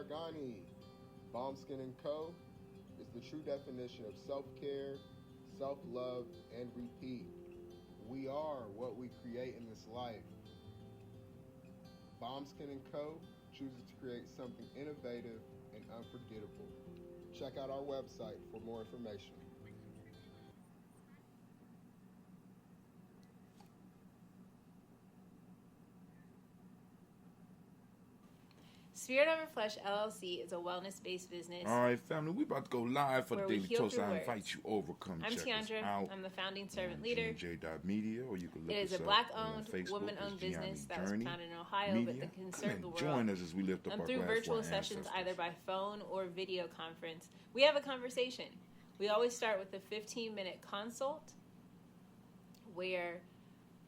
Gargani. Bomb Skin & Co. is the true definition of self-care, self-love, and repeat. We are what we create in this life. Bomb Skin & Co. chooses to create something innovative and unforgettable. Check out our website for more information. Spirit Over Flesh LLC is a wellness-based business. All right, family, we about to go live for the Daily Toast. I words. invite you over. Come I'm check Tiandra. us out. I'm the founding servant leader. J.Media, or you can look It is us a up black-owned, on Facebook woman-owned as business that was Journey founded in Ohio, Media. but that can Come serve and the world. join us as we lift up our through glass virtual for our sessions, ancestors. either by phone or video conference. We have a conversation. We always start with a 15-minute consult where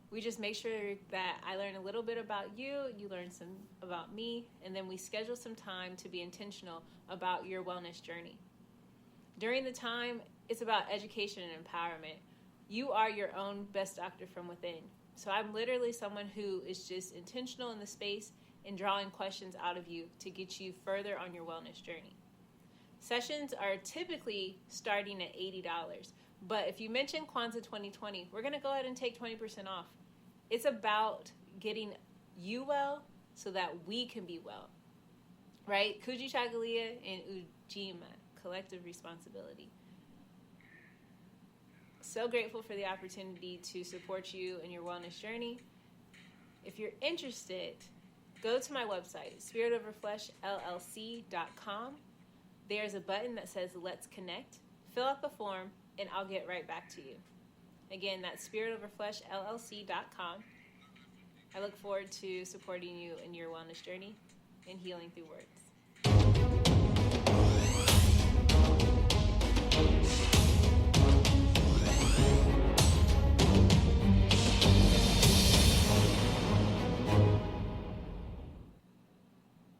we just make sure that I learn a little bit about you, you learn some about me, and then we schedule some time to be intentional about your wellness journey. During the time, it's about education and empowerment. You are your own best doctor from within. So I'm literally someone who is just intentional in the space and drawing questions out of you to get you further on your wellness journey. Sessions are typically starting at $80, but if you mention Kwanzaa 2020, we're going to go ahead and take 20% off. It's about getting you well so that we can be well, right? Kujichagulia and Ujamaa, collective responsibility. So grateful for the opportunity to support you in your wellness journey. If you're interested, go to my website, spiritoverfleshllc.com. There's a button that says Let's Connect. Fill out the form, and I'll get right back to you. Again, that's spiritoverfleshllc.com. I look forward to supporting you in your wellness journey and healing through words.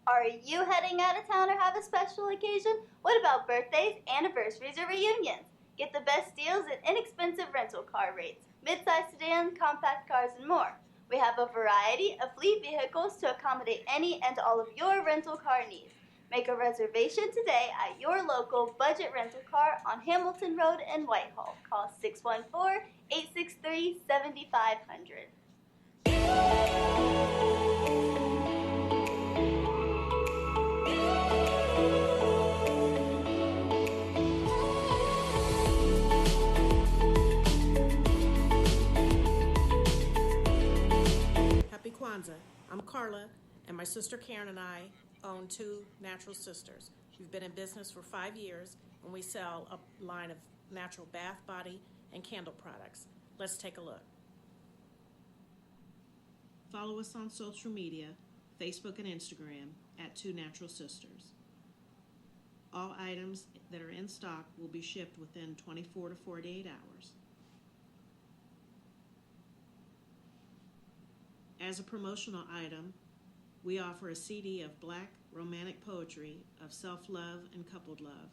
Are you heading out of town or have a special occasion? What about birthdays, anniversaries, or reunions? Get the best deals at inexpensive rental car rates, mid-size sedans, compact cars, and more. We have a variety of fleet vehicles to accommodate any and all of your rental car needs. Make a reservation today at your local budget rental car on Hamilton Road in Whitehall. Call 614-863-7500. Happy Kwanzaa. I'm Carla, and my sister Karen and I own Two Natural Sisters. We've been in business for 5 years, and we sell a line of natural bath, body, and candle products. Let's take a look. Follow us on social media, Facebook and Instagram, at Two Natural Sisters. All items that are in stock will be shipped within 24 to 48 hours. As a promotional item, we offer a CD of Black romantic poetry of self-love and coupled love,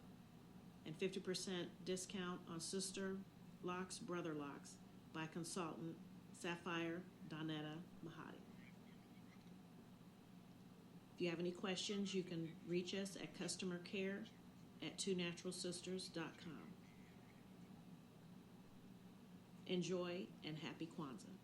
and 50% discount on Sister Locks, Brother Locks by consultant Sapphire Donetta Mahadi. If you have any questions, you can reach us at customer care at twonaturalsisters.com. Enjoy and happy Kwanzaa.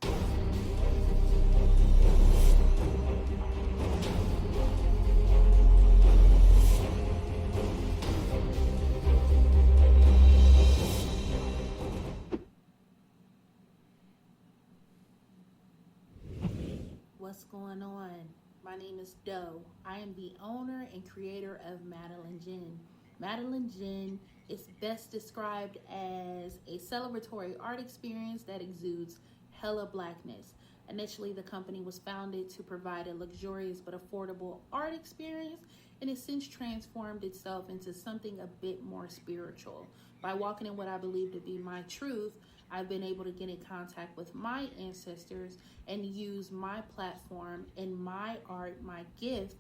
What's going on? My name is Doe. I am the owner and creator of Madeline Gin. Madeline Gin is best described as a celebratory art experience that exudes hella blackness. Initially, the company was founded to provide a luxurious but affordable art experience, and has since transformed itself into something a bit more spiritual. By walking in what I believe to be my truth, I've been able to get in contact with my ancestors and use my platform and my art, my gift,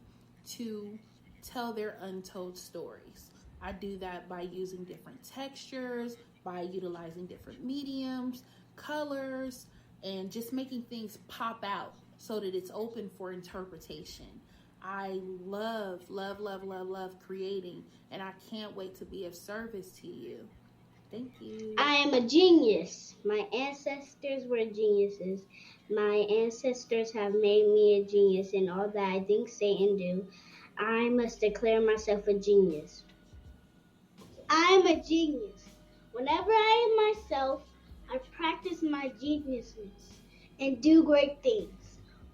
to tell their untold stories. I do that by using different textures, by utilizing different mediums, colors, and just making things pop out so that it's open for interpretation. I love, love, love, love, love creating, and I can't wait to be of service to you. Thank you. I am a genius. My ancestors were geniuses. My ancestors have made me a genius in all that I think, say, and do. I must declare myself a genius. I am a genius. Whenever I am myself, I practice my geniusness and do great things.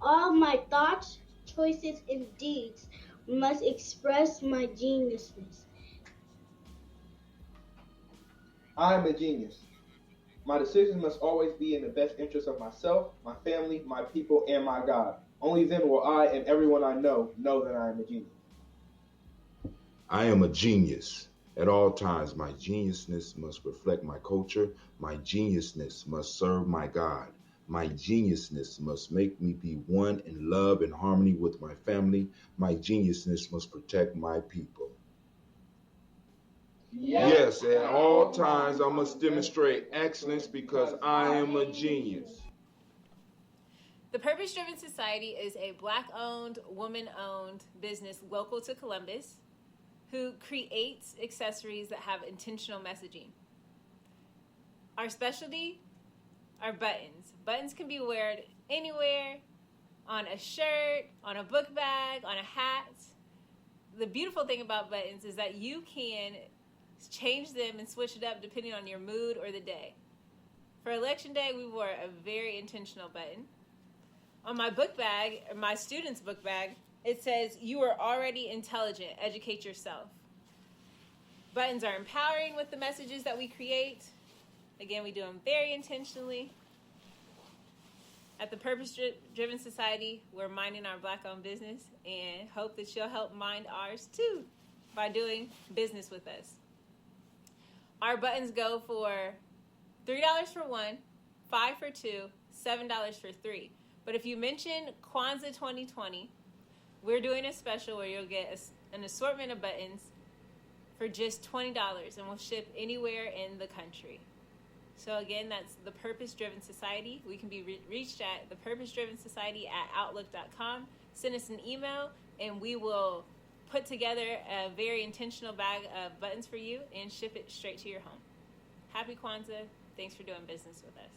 All my thoughts, choices, and deeds must express my geniusness. I am a genius. My decisions must always be in the best interest of myself, my family, my people, and my God. Only then will I and everyone I know that I am a genius. I am a genius. At all times, my geniusness must reflect my culture. My geniusness must serve my God. My geniusness must make me be one in love and harmony with my family. My geniusness must protect my people. Yes, at all times I must demonstrate excellence because I am a genius. The Purpose Driven Society is a Black-owned, woman-owned business local to Columbus who creates accessories that have intentional messaging. Our specialty are buttons. Buttons can be worn anywhere, on a shirt, on a book bag, on a hat. The beautiful thing about buttons is that you can change them and switch it up depending on your mood or the day. For Election Day, we wore a very intentional button. On my book bag, or my student's book bag, it says, "You are already intelligent, educate yourself." Buttons are empowering with the messages that we create. Again, we do them very intentionally. At the Purpose Driven Society, we're minding our Black-owned business and hope that you'll help mind ours too by doing business with us. Our buttons go for $3 for one, $5 for two, $7 for three. But if you mention Kwanzaa 2020, we're doing a special where you'll get an assortment of buttons for just $20, and we'll ship anywhere in the country. So again, that's the Purpose Driven Society. We can be reached at thepurposedrivensociety@outlook.com. Send us an email, and we will put together a very intentional bag of buttons for you and ship it straight to your home. Happy Kwanzaa. Thanks for doing business with us.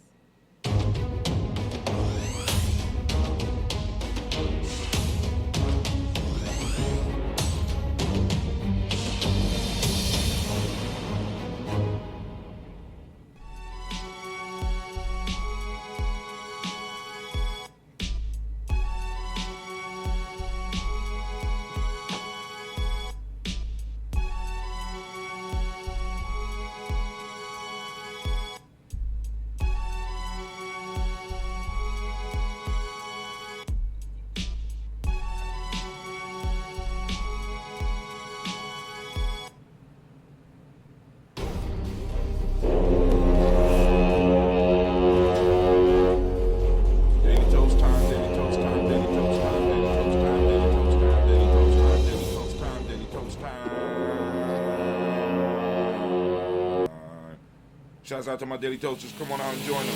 Shouts out to my Daily Toasters. Come on out and join them.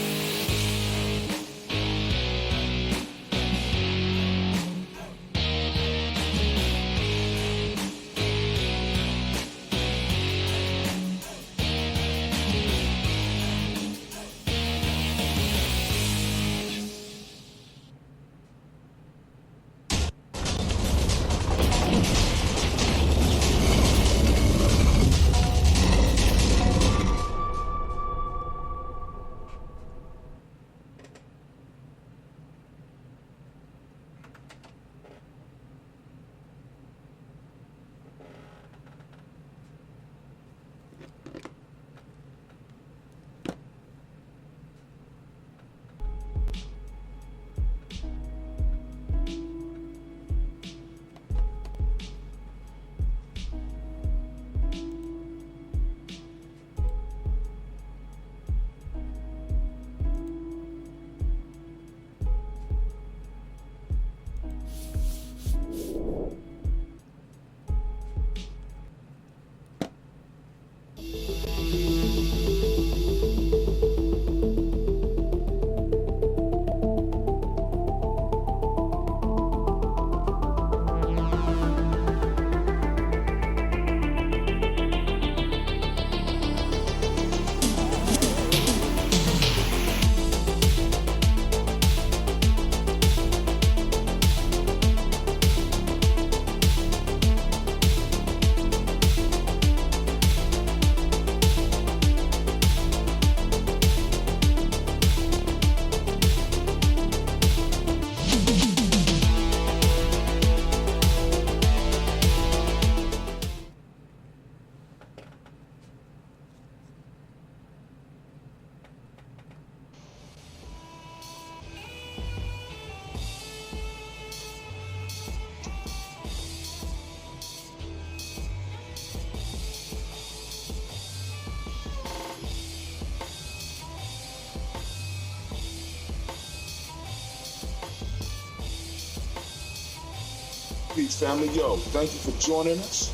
Peace, family. Yo, thank you for joining us.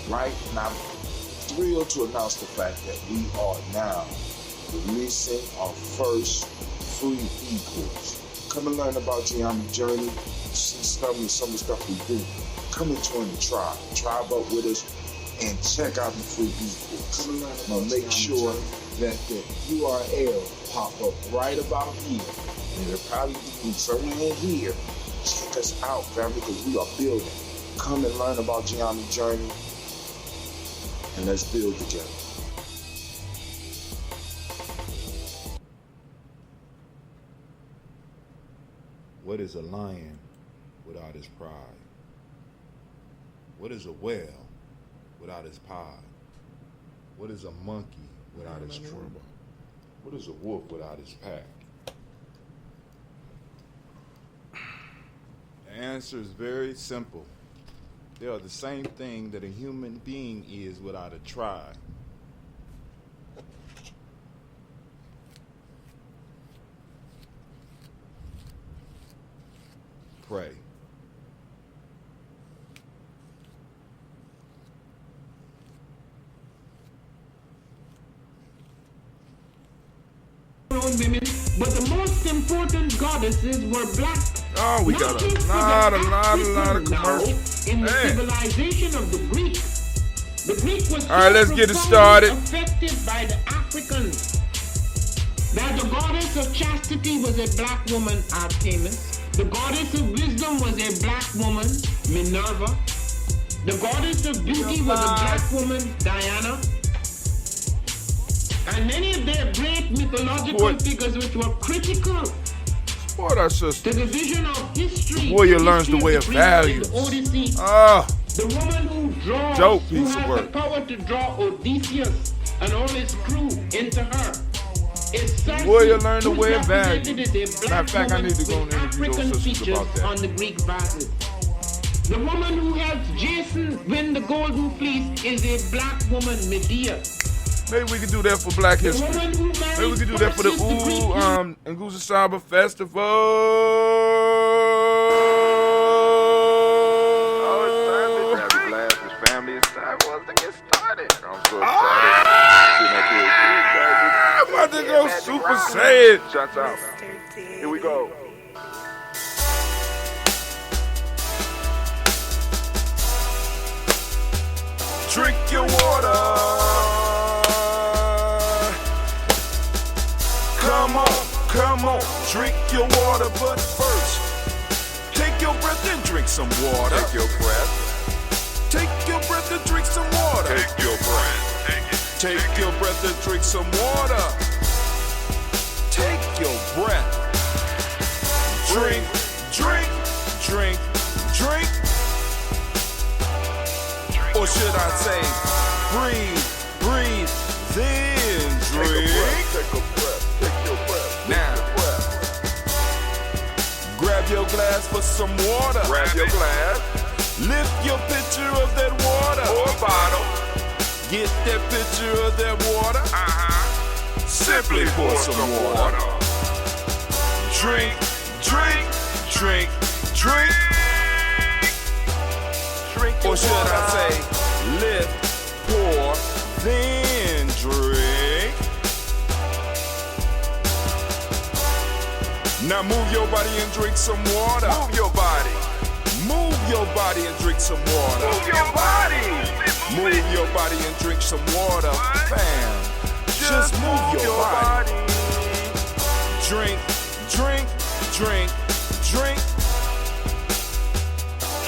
Right? And I'm thrilled to announce the fact that we are now releasing our first free e-course. Come and learn about Gye-Nyame journey. See some of the stuff we do. Come and join the tribe. Tribe up with us and check out the free e-course. Come and learn about make sure that the URL pop up right about here. And it'll probably be somewhere in here. Check us out, family, because we are building. Come and learn about Gye-Nyame journey, and let's build together. What is a lion without his pride? What is a whale without his pod? What is a monkey without his trouble? What is a wolf without his pack? The answer is very simple. They are the same thing that a human being is without a tribe. Pray. Women, but the most important goddesses were black. Oh, we got a lot of commercials. In the civilization of the Greeks, the Greek was all right, let's get it started. Affected by the Africans. That the goddess of chastity was a black woman, Artemis. The goddess of wisdom was a black woman, Minerva. The goddess of beauty was a black woman, Diana. And many of their great mythological figures which were critical Support our sister. to the vision of history. The warrior learns the way of values. Odyssey. The woman who draws, dope who piece of has work. the power to draw Odysseus and all his crew into her. Warrior learned the way of values. Matter of fact, I need to go and interview those sisters about that. On the Greek vases. The woman who helps Jason win the golden fleece is a black woman, Medea. Maybe we could do that for Black History. Maybe we could do that for the Ngusa Saba Festival. Oh, it's time to grab your glasses, family. It's time for us to get started. I'm so excited. I'm about to go Super Saiyan. Shots out. Here we go. Drink your water. Come on, drink your water, but first, take your breath and drink some water. Take your breath. Take your breath and drink some water. Take your breath. Take your breath and drink some water. Take your breath. Drink, drink, drink, drink. Or should I say, breathe, breathe, then drink. Take a breath. Take your breath. Now, grab your glass for some water. Grab your glass. Lift your pitcher of that water. Or bottle. Get that pitcher of that water. Simply pour some water. Drink, drink, drink, drink. Drink your or should water. I say, lift, pour, then drink. Now move your body and drink some water. Move your body. Move your body and drink some water. Move your body. Move your body and drink some water. Bam. Just move your body. Drink, drink, drink, drink.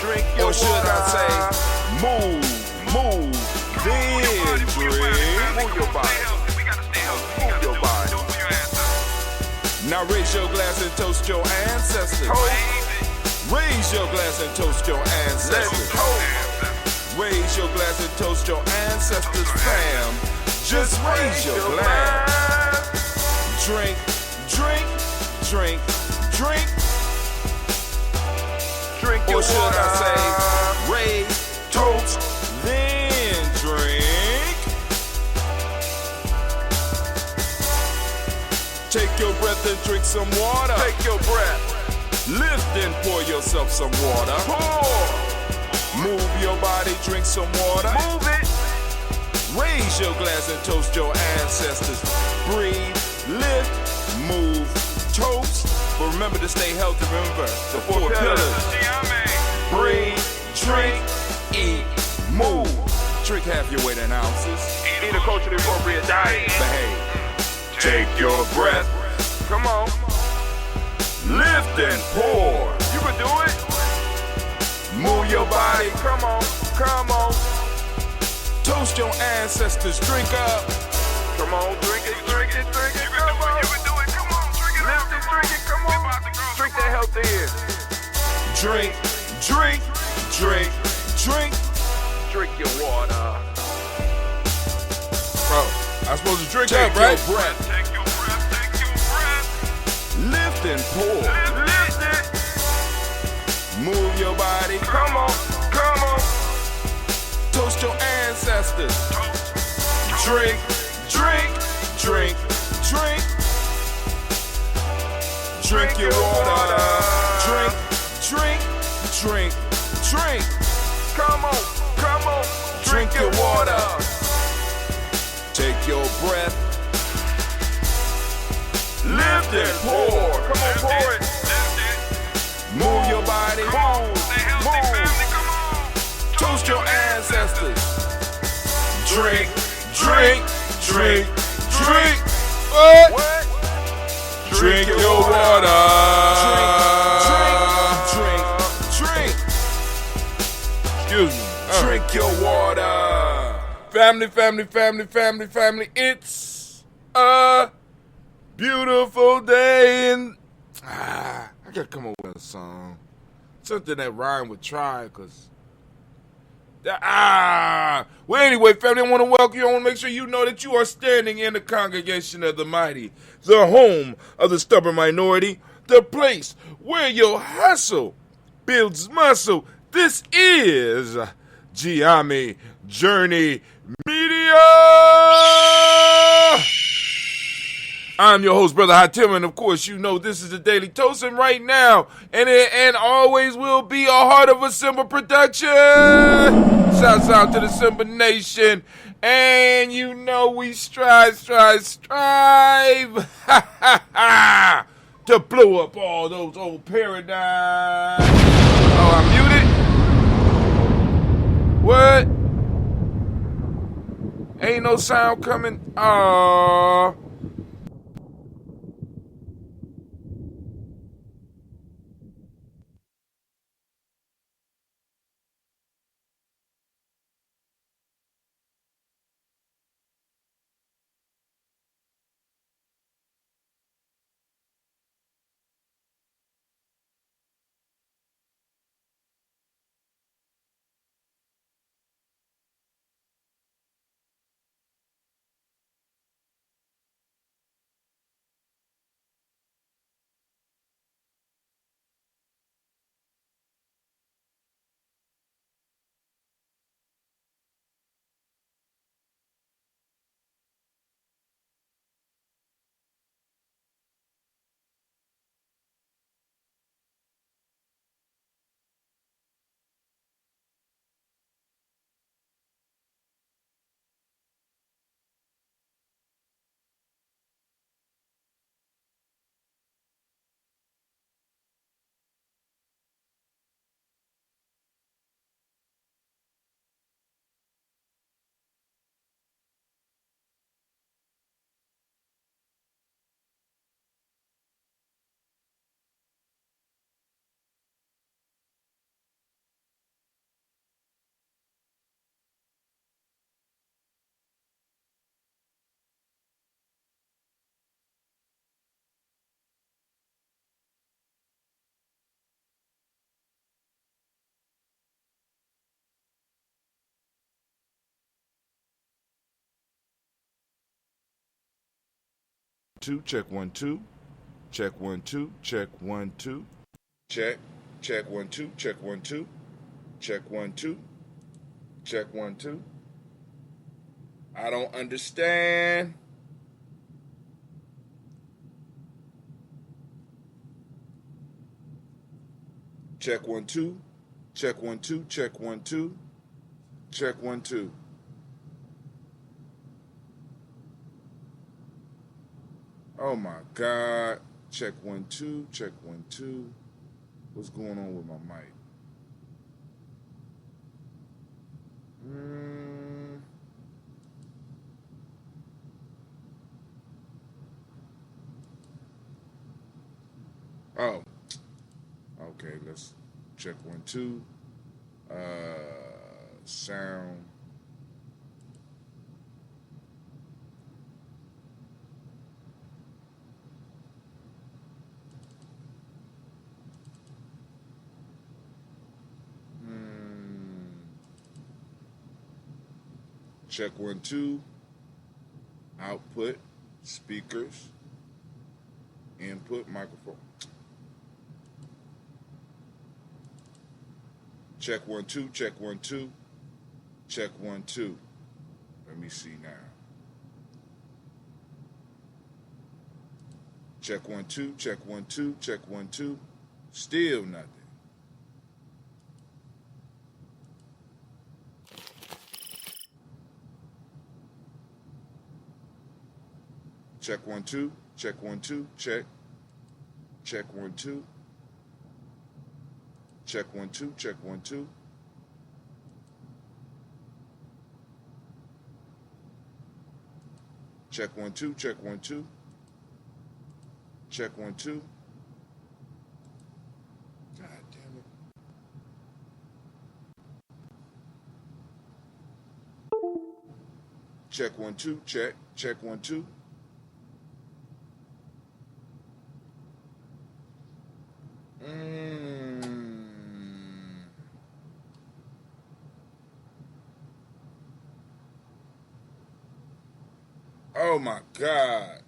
Drink your or should water. I say, move, then drink. Move your body. Move your body. Now raise your glass and toast your ancestors. Raise your glass and toast your ancestors. Raise your glass and toast your ancestors, fam. Just raise your glass. Drink, drink, drink, drink. Drink your or should water. I say, raise, toast, then drink. Take your breath and drink some water. Take your breath. Lift and pour yourself some water. Pour. Move your body, drink some water. Move it. Raise your glass and toast your ancestors. Breathe, lift, move, toast. But remember to stay healthy. Remember the four pillars. Breathe, drink, eat, move. Drink half your weight in ounces. Eat a culturally appropriate diet. Behave. Take your breath. Come on. Lift and pour. You can do it. Move your body. Come on. Come on. Toast your ancestors. Drink up. Come on. Drink it. Drink it. Drink it. Come on. You can do it. Come on. Drink it. Lift it. Drink it. Come on. Drink that health in. Drink. Drink. Drink. Drink. Drink your water. Bro, I'm supposed to drink Take up, right? your breath. Take your breath. Take your breath. Lift and pour. Lift it. Move your body. Come on. Come on. Toast your ancestors. Drink. Drink. Drink. Drink. Drink your water. Drink. Drink. Drink. Drink. Come on. Come on. Drink your water. Take your breath. Lift and pour. Come on, pour it. Move your body. Move. Stay healthy, Move. family. Come on. Toast your ancestors. Drink. Drink. Drink. Drink. What? What? Drink your water. Drink. Drink. Drink. Drink. Excuse me. Drink your water. Family, family, family, family, family. It's a beautiful day and I gotta come up with a song. Something that rhyme with try, cause well, anyway, family, I want to welcome you. I want to make sure you know that you are standing in the congregation of the mighty, the home of the stubborn minority, the place where your hustle builds muscle. This is Gye-Nyame Journey Media. I'm your host, Brother Hatim, and of course, you know this is the Daily Toast, and right now, and always will be a Heart of a Simba production. Shouts out to the Simba Nation, and you know we strive to blow up all those old paradigms. Oh, I'm muted? What? Ain't no sound coming? Aww. Check 1 2. Check 1 2. Check 1 2. Check 1 2. Check 1 2. Check 1 2. Check 1 2. I don't understand. Check 1 2. Check 1 2. Check 1 2. Check 1 2. Oh my God. Check 1 2. Check 1 2. What's going on with my mic? Oh. Okay, let's check 1 2. Sound. Check 1 2. Output, speakers, input, microphone. Check 1 2. Check 1 2. Check 1 2. Let me see now. Check 1 2. Check 1 2. Check 1 2. Still nothing. Check 1 2. Check 1 2. Check. Check 1 2. Check 1 2. Check 1 2. Check 1 2. Check 1 2. Check 1 2. God damn it. Check 1 2. Check. Check 1 2. Oh my God.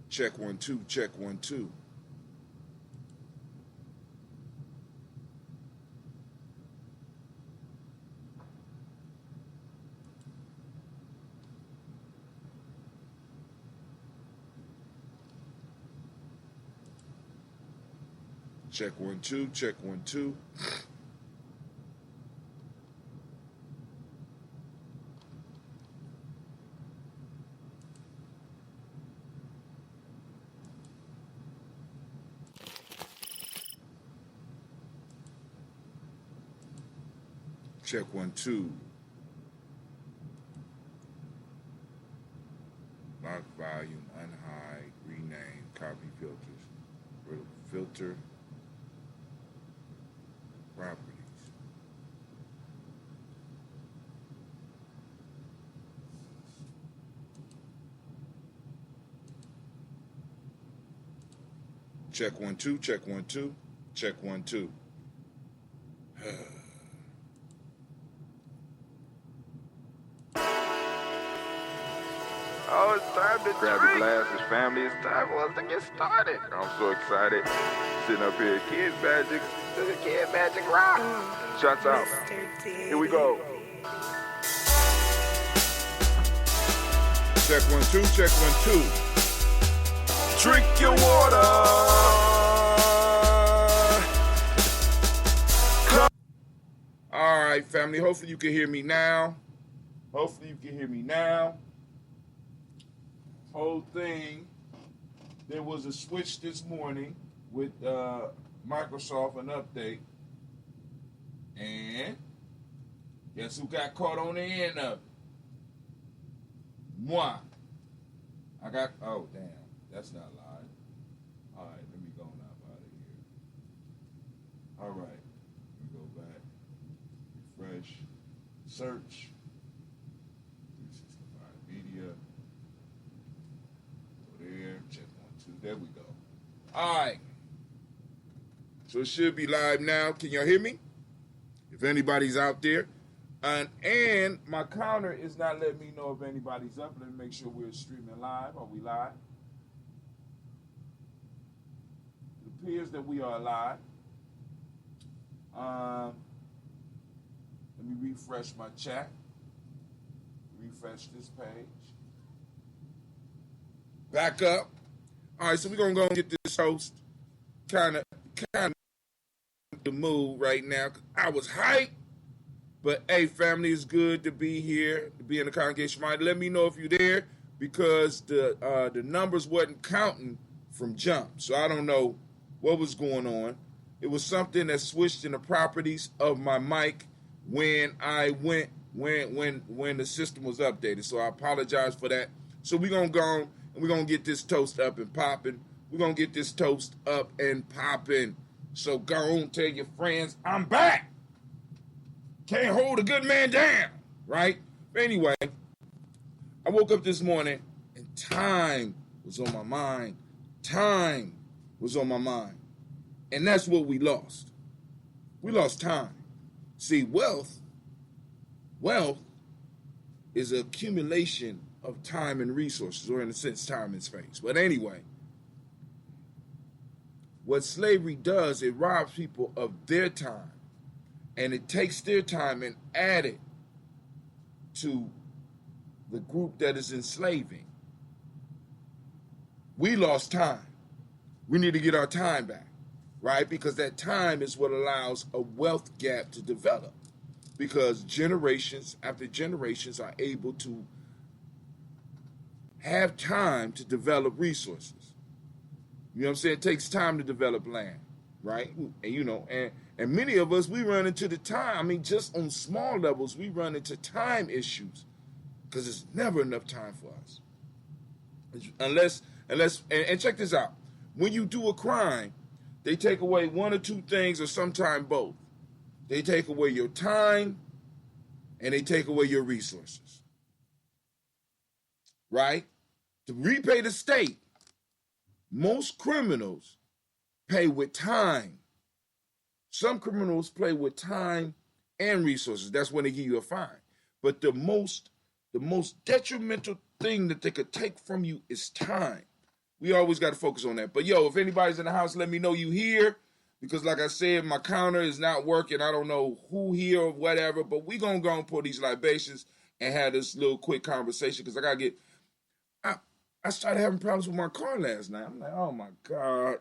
Check 1 2. Check 1 2. Check 1 2. Check 1 2. Check 1 2. Lock volume, unhide, rename, copy filters, filter properties. Check 1 2. Check 1 2. Check 1 2. Oh, it's time to grab your glasses, family. It's time for us to get started. I'm so excited. Sitting up here, Kid Magic. This is Kid Magic Rock. Shots out. Here we go. Check 1 2. Check 1 2. Drink your water. All right, family. Hopefully you can hear me now. Whole thing. There was a switch this morning with Microsoft, an update. And guess who got caught on the end of it? Moi. Oh, damn. That's not live. All right, let me go now out of here. All right. Let me go back. Refresh. Search. 365 Media. There, check 1 2. There we go. All right. So it should be live now. Can y'all hear me? If anybody's out there. And my counter is not letting me know if anybody's up. Let me make sure we're streaming live. Are we live? It appears that we are live. Let me refresh my chat. Refresh this page. Back up. All right, so we're gonna go and get this host kind of the mood right now. I was hyped, but hey, family, it's good to be here, to be in the congregation. Mind, let me know if you're there because the numbers wasn't counting from jump, so I don't know what was going on. It was something that switched in the properties of my mic when I went when the system was updated. So I apologize for that. So we're gonna go and we're gonna get this toast up and popping. We're gonna get this toast up and popping. So go on, tell your friends, I'm back. Can't hold a good man down, right? But anyway, I woke up this morning and time was on my mind. Time was on my mind. And that's what we lost. We lost time. See, wealth is an accumulation of time and resources, or in a sense, time and space. But anyway, what slavery does, it robs people of their time. And it takes their time and add it to the group that is enslaving. We lost time. We need to get our time back, right? Because that time is what allows a wealth gap to develop. Because generations after generations are able to have time to develop resources. You know what I'm saying? It takes time to develop land, right? And many of us, we run into the time. I mean, just on small levels, we run into time issues because there's never enough time for us. Unless, and check this out. When you do a crime, they take away one or two things or sometimes both. They take away your time and they take away your resources, right? To repay the state, most criminals pay with time. Some criminals play with time and resources. That's when they give you a fine. But the most detrimental thing that they could take from you is time. We always got to focus on that. But yo, if anybody's in the house, let me know you here. Because like I said, my counter is not working. I don't know who here or whatever. But we going to go and pour these libations and have this little quick conversation. Because I started having problems with my car last night. I'm like, oh my God.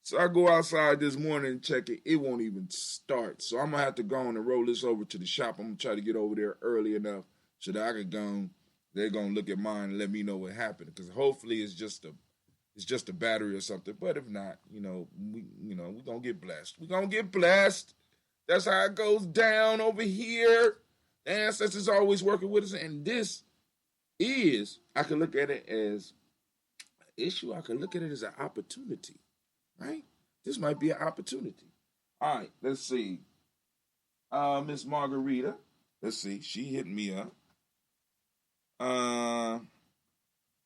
So I go outside this morning and check it. It won't even start. So I'm going to have to go on and roll this over to the shop. I'm going to try to get over there early enough so that I could go on. They're going to look at mine and let me know what happened. Because hopefully it's just a battery or something. But if not, we're going to get blessed. We're going to get blessed. That's how it goes down over here. The ancestors always working with us. And this is, I can look at it as an issue. I can look at it as an opportunity. Right? This might be an opportunity. All right, let's see. Miss Margarita. Let's see. She hit me up. My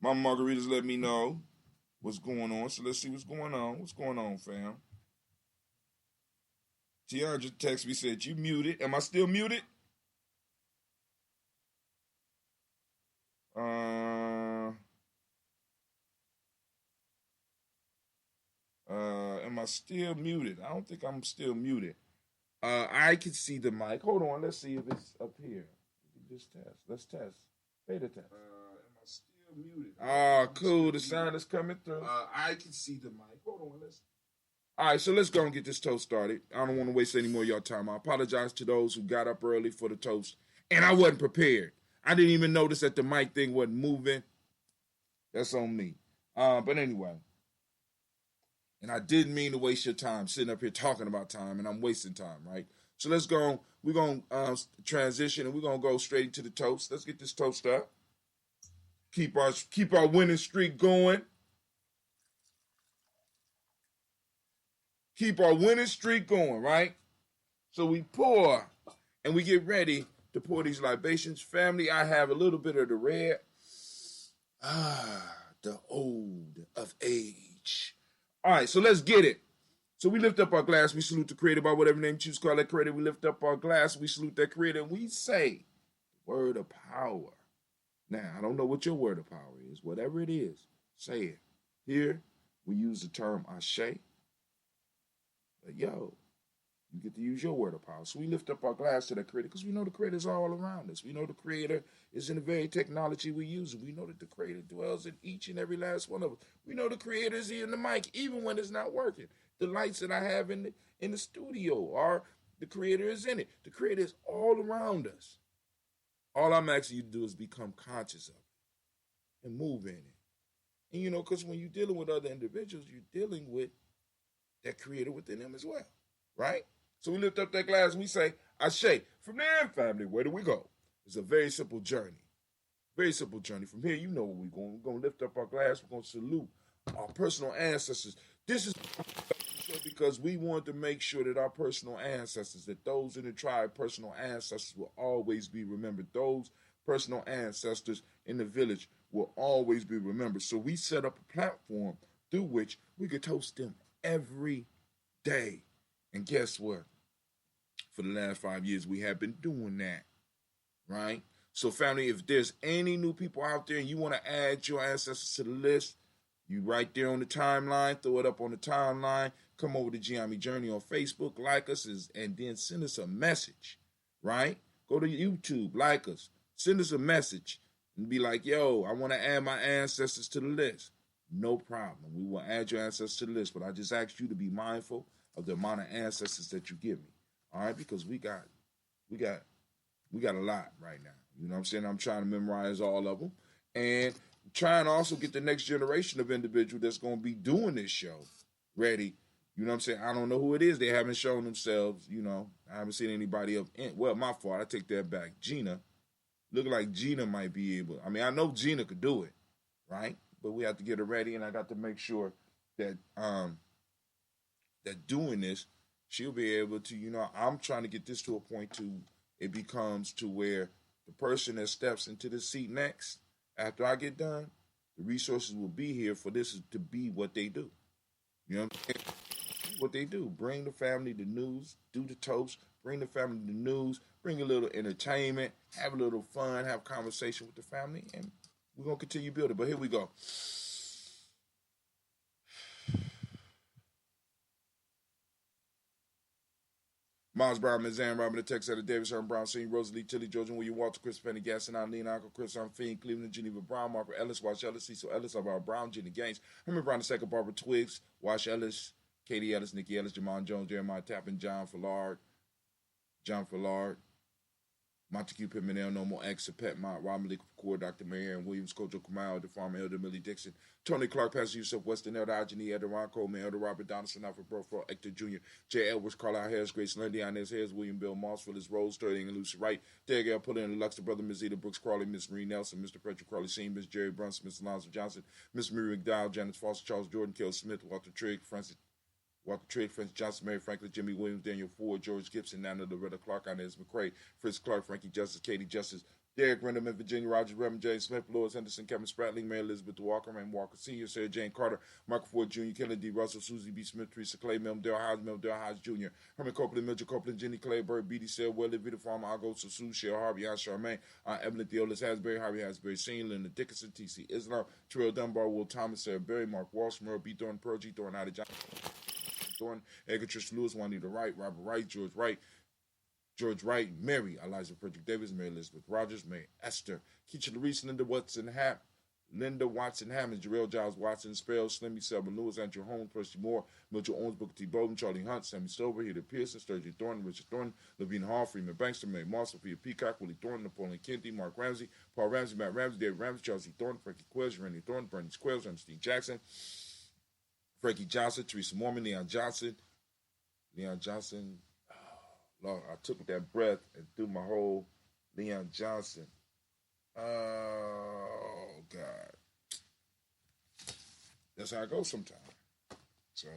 Margarita's let me know what's going on. So let's see what's going on. What's going on, fam? Tiana just texted me, said, you muted. Am I still muted? Am I still muted? I don't think I'm still muted. I can see the mic. Hold on. Let's see if it's up here. Just test. Let's test. Beta test. Am I still muted? Cool. The sound is coming through. I can see the mic. Hold on. All right, so let's go and get this toast started. I don't want to waste any more of your time. I apologize to those who got up early for the toast, and I wasn't prepared. I didn't even notice that the mic thing wasn't moving. That's on me. But anyway. And I didn't mean to waste your time sitting up here talking about time, and I'm wasting time, right? So let's go. We're going to transition, and we're going to go straight into the toast. Let's get this toast up. Keep our winning streak going. Keep our winning streak going, right? So we pour, and we get ready to pour these libations. Family, I have a little bit of the red. The old of age. All right, so let's get it. So we lift up our glass. We salute the creator by whatever name you choose to call that creator. We lift up our glass. We salute that creator. And we say, word of power. Now, I don't know what your word of power is. Whatever it is, say it. Here, we use the term ashe. But yo, You get to use your word of power. So we lift up our glass to that Creator because we know the Creator is all around us. We know the Creator is in the very technology we use. We know that the Creator dwells in each and every last one of us. We know the Creator is in the mic, even when it's not working. The lights that I have in the studio are the Creator is in it. The Creator is all around us. All I'm asking you to do is become conscious of it and move in it. And because when you're dealing with other individuals, you're dealing with that Creator within them as well, right? So we lift up that glass and we say, Ashe. From there, family, where do we go? It's a very simple journey. Very simple journey. From here, you know where we're going. We're going to lift up our glass. We're going to salute our personal ancestors. This is because we want to make sure that our personal ancestors, that those in the tribe, personal ancestors will always be remembered. Those personal ancestors in the village will always be remembered. So we set up a platform through which we could toast them every day. And guess what? For the last 5 years, we have been doing that, right? So, family, if there's any new people out there and you want to add your ancestors to the list, you right there on the timeline, throw it up on the timeline, come over to Gye-Nyame Journey on Facebook, like us, and then send us a message, right? Go to YouTube, like us, send us a message, and be like, yo, I want to add my ancestors to the list. No problem. We will add your ancestors to the list, but I just ask you to be mindful of the amount of ancestors that you give me. All right, because we got a lot right now. You know what I'm saying? I'm trying to memorize all of them and trying to also get the next generation of individual that's going to be doing this show ready. You know what I'm saying? I don't know who it is. They haven't shown themselves. I haven't seen anybody else. Well, my fault. I take that back. Gina, looking like Gina might be able. I mean, I know Gina could do it, right? But we have to get her ready, and I got to make sure that that doing this, she'll be able to, I'm trying to get this to a point to it becomes to where the person that steps into the seat next, after I get done, the resources will be here for this to be what they do. You know what I'm saying? What they do. Bring the family the news, do the toast, bring the family the news, bring a little entertainment, have a little fun, have conversation with the family, and we're going to continue building. But here we go. Miles Brown, Mizan, Robin, the Texas, Davis, Herman Brown, Senior, Rosalie, Tilly, Georgia, William, Walter, Chris, Penny, Gaston, Eileen, Uncle Chris, I'm Fiend, Cleveland, Geneva, Brown, Marco Ellis, Wash Ellis, Cecil Ellis, Alvaro Brown, Jenny Gaines, Herman Brown, the second, Barbara Twiggs, Wash Ellis, Katie Ellis, Nikki Ellis, Jamon Jones, Jeremiah Tappan, John Fillard, Montague Pittman, No More X, Pet Mont, Robin Lee Kapoor, Dr. Marianne Williams, Kojo Kamau, the farmer, Elder Millie Dixon, Tony Clark, Pastor Yusuf Weston, Elder Ajani, Elder Ron Coleman, Elder Robert Donaldson, Alfred Burford, Hector Jr., J. Edwards, Carlisle Harris, Grace Lundy, Inez Harris, William Bill Moss, Phyllis Rose, Sterling and Lucy Wright, Derek L. Pullin, Luxor Brother, Ms. Eda Brooks Crawley, Miss Marie Nelson, Mr. Patrick Crawley Sr., Miss Jerry Brunson, Miss Alonzo Johnson, Miss Marie McDowell, Janice Foster, Charles Jordan, Kel Smith, Walter Trigg, Francis Johnson, Mary Franklin, Jimmy Williams, Daniel Ford, George Gibson, Nana Loretta Clark, Inez McCrae, Fritz Clark, Frankie Justice, Katie Justice, Derek Renderman, Virginia Rogers, Reverend James Smith, Lewis Henderson, Kevin Spratling, Mary Elizabeth Walker, Raymond Walker Sr., Sarah Jane Carter, Michael Ford Jr., Kennedy D. Russell, Susie B. Smith, Teresa Clay, Dale Hodge Jr., Herman Copeland, Mitchell Copeland, Jenny Clayburg, B.D. Sale, Willie, Vita Farmer, Argo, Sue, Cheryl Harvey, Aunt Charmaine, Evelyn Theolis, Hasbury, Harvey Hasbury, Senior, Linda Dickinson, T.C. Islam, Terrell Dunbar, Will Thomas, Sarah Berry, Mark Walsh, Merle B. Thorne, Pearl G. Thorne, Ida Johnson, Thorne, Edgar Trish Lewis, Juanita Wright, Robert Wright, George Wright, Mary, Eliza Frederick Davis, Mary Elizabeth Rogers, Mary Esther, Keisha Larice, Linda Watson Hammond, Jarrell Giles Watson, Spell, Slimmy Selma Lewis, Andrew Holmes, Percy Moore, Mitchell Owens, Booker T. Bowden, Charlie Hunt, Sammy Stover, Heather Pearson, Sturgeon Thornton, Richard Thornton, Levine Hall, Freeman Bankster, Mary Moss, Sophia Peacock, Willie Thornton, Napoleon Kennedy, Mark Ramsey, Paul Ramsey, Matt Ramsey, David Ramsey, Charles E. Thornton, Frankie Quills, Randy Thornton, Bernie Squills, Ernestine Jackson, Frankie Johnson, Teresa Mormon, Leon Johnson, Lord, I took that breath and threw my whole Leon Johnson. Oh, God. That's how it goes sometimes. So,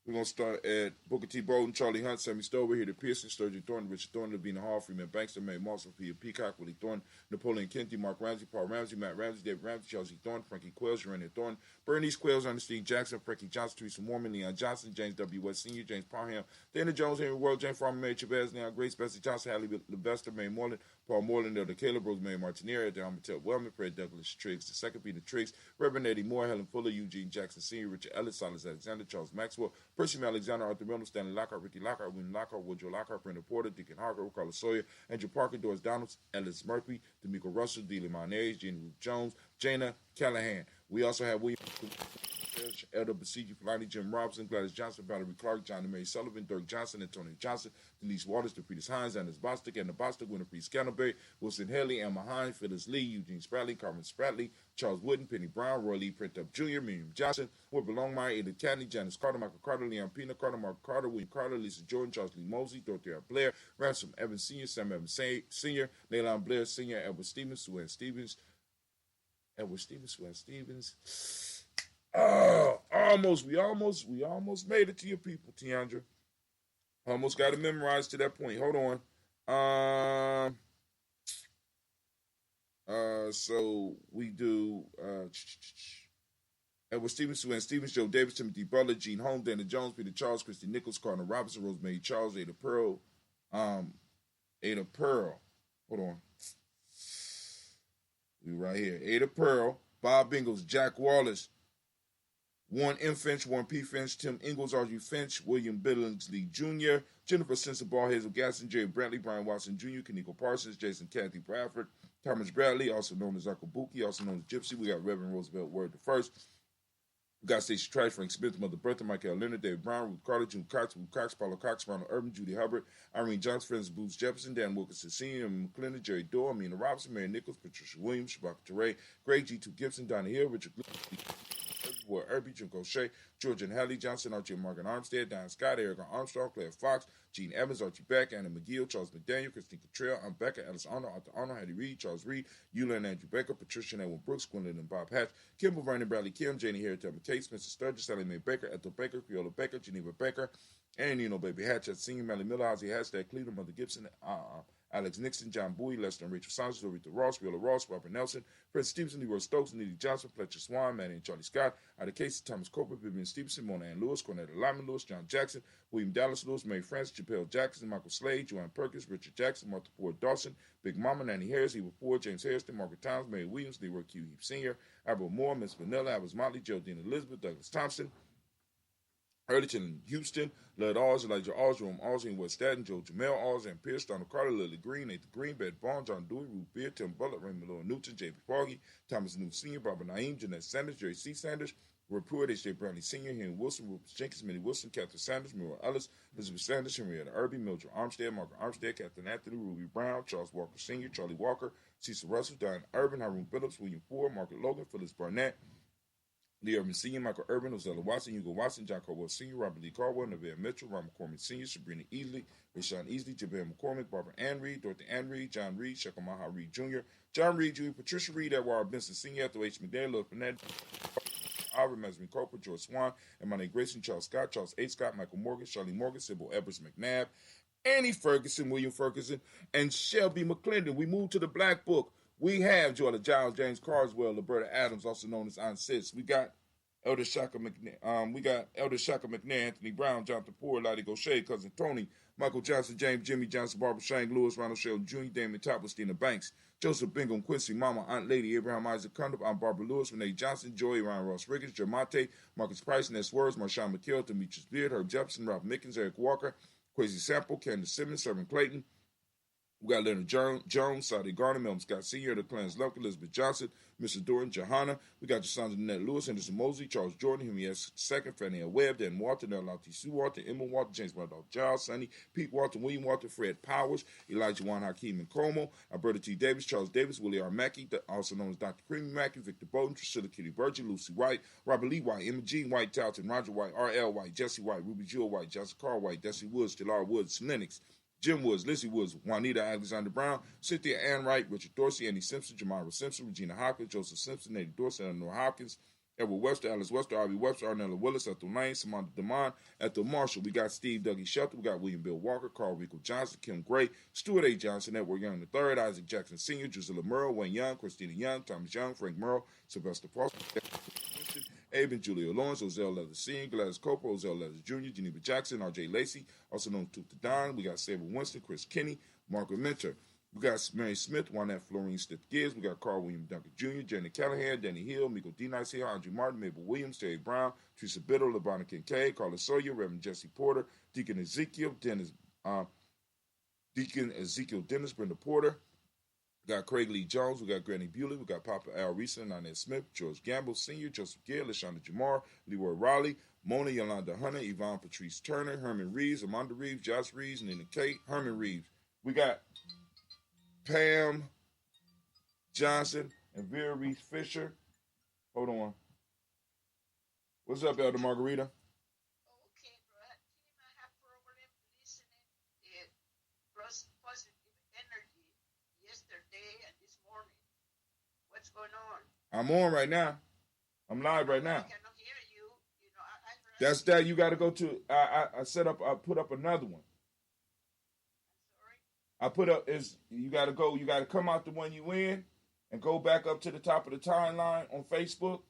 we're going to start at Booker T. Bowden, Charlie Hunt, Sammy Stover, Heather Pearson, Sturgeon Thornton, Richard Thornton, Lavina Hall, Freeman Bankster, Mary Moss, Sophia Peacock, Willie Thornton, Napoleon Kennedy, Mark Ramsey, Paul Ramsey, Matt Ramsey, David Ramsey, Charles E. Thornton, Frankie Quills, Randy Thornton, Bernice Quills, Ernestine Jackson, Frankie Johnson, Teresa Mormon, Leon Johnson, James W. West Sr., James Parham, Dana Jones, Henry World, James Farmer, Mary Chavez, Leon Grace, Bessie Johnson, Hallie Levester, May Moreland, Paul Moreland, Elder Caleb, Rosemary Martinez, Elder Amatel Wellman, Fred Douglas Triggs, the second Peter Triggs, Reverend Eddie Moore, Helen Fuller, Eugene Jackson Sr., Richard Ellis, Silas Alexander, Charles Maxwell, Percy Alexander, Arthur Reynolds, Stanley Lockhart, Ricky Lockhart, William Lockhart, Woodrow Lockhart, Brenda Porter, Deacon Harker, Carla Sawyer, Andrew Parker, Doris Donalds, Ellis Murphy, D'Amico Russell, Dealey Mayonnaise, Jenny Ruth Jones, Jana Callahan. We also have William Elder Basigi, Fulani, Jim Robinson, Gladys Johnson, Valerie Clark, John and Mary Sullivan, Dirk Johnson, Antonio Johnson, Denise Waters, DePretis Hines, Anders Bostic, Anna Bostic, Winifred Scantleberry, Wilson Haley, Emma Hines, Phyllis Lee, Eugene Spratley, Carmen Spratley, Charles Wooden, Penny Brown, Roy Lee Printup Jr., Miriam Johnson, Wilbur Longmire, Ada Cadney, Janice Carter, Michael Carter, Leon Pina Carter, Mark Carter, William Carter, Lisa Jordan, Charles Lee Mosley, Dorothea Blair, Ransom Evans Sr., Sam Evans Sr., Leilon Blair Sr., Edward Stevens, Sue Stevens, Sue Stevens. Oh, we almost made it to your people, Tiandra. Almost got it memorized to that point. Hold on. So we do Edward Stevens, Sue Stevens, Joe Davis, Timothy Butler, Gene Holmes, Dana Jones, Peter Charles, Christy Nichols, Cardinal Robinson, Rosemary Charles, Ada Pearl. Hold on. We right here. Ada Pearl, Bob Ingalls, Jack Wallace, Warren M. Finch, Warren P. Finch, Tim Ingalls, Archie Finch, William Billingsley Jr., Jennifer Sensabaugh, Hazel Gasson, Jerry Brantley, Brian Watson Jr., Kaniko Parsons, Jason Kathy Bradford, Thomas Bradley, also known as Uncle Buki, also known as Gypsy. We got Reverend Roosevelt Word the First. We got Stacey Trash, Frank Smith, Mother Bertha, Michael Leonard, David Brown, Ruth Carter, June Cox, Ruth Cox, Paulo Cox, Ronald Urban, Judy Hubbard, Irene Johnson, Francis Booth Jefferson, Dan Wilkinson Sr., McClendon, Jerry Dorr, Amina Robinson, Mary Nichols, Patricia Williams, Shabaka Teray, Greg G2 Gibson, Donna Hill, Richard Ward Irby, Jim Gaucher, George and Hallie Johnson, Archie and Morgan Armstead, Diane Scott, Erica Armstrong, Claire Fox, Gene Evans, Archie Beck, Anna McGill, Charles McDaniel, Christine Cottrell, Aunt Becca, Alice Arnold, Arthur Arnold, Hattie Reed, Charles Reed, Eula and Andrew Baker, Patricia and Edwin Brooks, Gwendolyn and Bob Hatch, Kimball Vernon Bradley Kim, Janie Harriet Thelma Tate, Spencer Sturgis, Sally Mae Baker, Ethel Baker, Creola Baker, Geneva Baker, and Baby Hatchet, Senior Melly Miller, Ozzie Hashtag, Cleveland, Mother Gibson, Alex Nixon, John Bowie, Lester and Rachel Saunders, Dorita Ross, Wheeler Ross, Robert Nelson, Prince Stevenson, Leroy Stokes, Neely Johnson, Fletcher Swan, Manny and Charlie Scott, Ida Casey, Thomas Coper, Vivian Stevenson, Mona Ann Lewis, Cornetta Lyman Lewis, John Jackson, William Dallas Lewis, Mary Francis, Chappelle Jackson, Michael Slade, Joanne Perkins, Richard Jackson, Martha Ford Dawson, Big Mama, Nanny Harris, Eva Ford, James Harrison, Margaret Towns, Mary Williams, Leroy Q. Heap Sr., Albert Moore, Miss Vanilla, Alice Motley, Geraldine Elizabeth, Douglas Thompson, Earlyton, Houston, Led Alls, Elijah Alls, Jerome Alls, West Staten, Joe Jamel Alls, and Pierce, Donald Carter, Lily Green, Nathan Green, Bed Bond, John Dewey, Ruth Beer, Tim Butler, Raymond Lowell Newton, J.B. Foggy, Thomas Newton Sr., Barbara Naeem, Jeanette Sanders, Jerry C. Sanders, Report, H.J. Brownlee Sr., Henry Wilson, Rufus Jenkins, Minnie Wilson, Catherine Sanders, Muriel Ellis, Elizabeth Sanders, Henrietta Irby, Mildred Armstead, Margaret Armstead, Catherine Anthony, Ruby Brown, Charles Walker Sr., Charlie Walker, Cecil Russell, Diane Urban, Hiram Phillips, William Ford, Margaret Logan, Phyllis Barnett, Lee Urban Sr., Michael Urban, Ozella Watson, Hugo Watson, John Caldwell Sr., Robert Lee Caldwell, Neville Mitchell, Ron McCormick Sr., Sabrina Easley, Rashawn Easley, Jabez McCormick, Barbara Ann Reed, Dorothy Ann Reed, John Reed, Shekamaha Reed Jr., John Reed Jr., Patricia Reed, Edward Benson Sr., Ethel H. McDaniel, Lil Fernandez, Albert Mesmin Cooper, George Swan, Emmanuel Grayson, Charles Scott, Charles H. Scott, Michael Morgan, Charlie Morgan, Sybil Evers McNabb, Annie Ferguson, William Ferguson, and Shelby McClendon. We move to the Black Book. We have Joella Giles, James Carswell, Roberta Adams, also known as Aunt Sis. We got Elder Shaka McNair, Anthony Brown, Jonathan Poore, Lottie Gaucher, Cousin Tony, Michael Johnson, James Jimmy Johnson, Barbara Shank, Lewis, Ronald Sheldon Jr., Damon Top, Stina Banks, Joseph Bingham, Quincy, Mama, Aunt Lady, Abraham Isaac Cundiff, Aunt Barbara Lewis, Renee Johnson, Joey, Ryan Ross Riggins, Jermate, Marcus Price, Ness Words, Marshawn McKell, Demetrius Beard, Herb Jefferson, Ralph Mickens, Eric Walker, Quasi Sample, Candace Simmons, Servant Clayton. We got Leonard Jones, Saudi Garner, Melvin Scott Sr., the Clarence Luck, Elizabeth Johnson, Mr. Doran, Johanna. We got Jasandra Annette Lewis, Henderson Mosley, Charles Jordan, Henry S. II, Fannie L. Webb, Dan Walter, Nell Lottie Sue Walter, Emma Walter, James Randolph Giles, Sonny, Pete Walter, William Walter, Fred Powers, Elijah Juan Hakeem and Como, Alberta T. Davis, Charles Davis, Willie R. Mackey, also known as Dr. Creamy Mackey, Victor Bowden, Priscilla Kitty Burgess, Lucy White, Robert Lee White, Emma Jean White, Talton, Roger White, R.L. White, Jesse White, Ruby Jewel White, Jessica Carr White, Desi Woods, Delar Woods, Lennox, Jim Woods, Lizzie Woods, Juanita Alexander Brown, Cynthia Ann Wright, Richard Dorsey, Andy Simpson, Jamira Simpson, Regina Hopkins, Joseph Simpson, Eddie Dorsey, Eleanor Hopkins, Edward Webster, Alice Webster, Arby Webster, Arnella Willis, Ethel Lane, Samantha Demond, Ethel Marshall. We got Steve Dougie Shelton, we got William Bill Walker, Carl Rico Johnson, Kim Gray, Stuart A. Johnson, Edward Young III, Isaac Jackson Sr., Drusilla Murrow, Wayne Young, Christina Young, Thomas Young, Frank Murrow, Sylvester Foster, Abe and Julia Lawrence, Ozell Leather Sr., Gladys Cooper, Ozell Leather Jr., Geneva Jackson, R.J. Lacey, also known as Tooth the Don. We got Sable Winston, Chris Kinney, Margaret Minter. We got Mary Smith, Juanette Florine Stiff Gibbs. We got Carl William Duncan Jr., Jenny Callahan, Danny Hill, Miko D. Nice Hill, Andrew Martin, Mabel Williams, Terry Brown, Teresa Biddle, LeBron Kincaid, Carla Sawyer, Reverend Jesse Porter, Deacon Ezekiel Dennis, Brenda Porter. We got Craig Lee Jones. We got Granny Bewley. We got Papa Al Reeson, Nanette Smith, George Gamble Sr., Joseph Gill, LaShonda Jamar, Leroy Raleigh, Mona Yolanda Hunter, Yvonne Patrice Turner, Herman Reeves, Amanda Reeves, Josh Reeves, Nina Kate, Herman Reeves. We got Pam Johnson and Vera Reese Fisher. Hold on. What's up, Elder Margarita? Okay, bro. I have program listening. It plus positive energy yesterday and this morning. What's going on? I'm on right now. I'm live right now. I cannot hear you. You know, That's that. You got to go to. I put up another one. I put up is you got to go. You got to come out the one you in, and go back up to the top of the timeline on Facebook.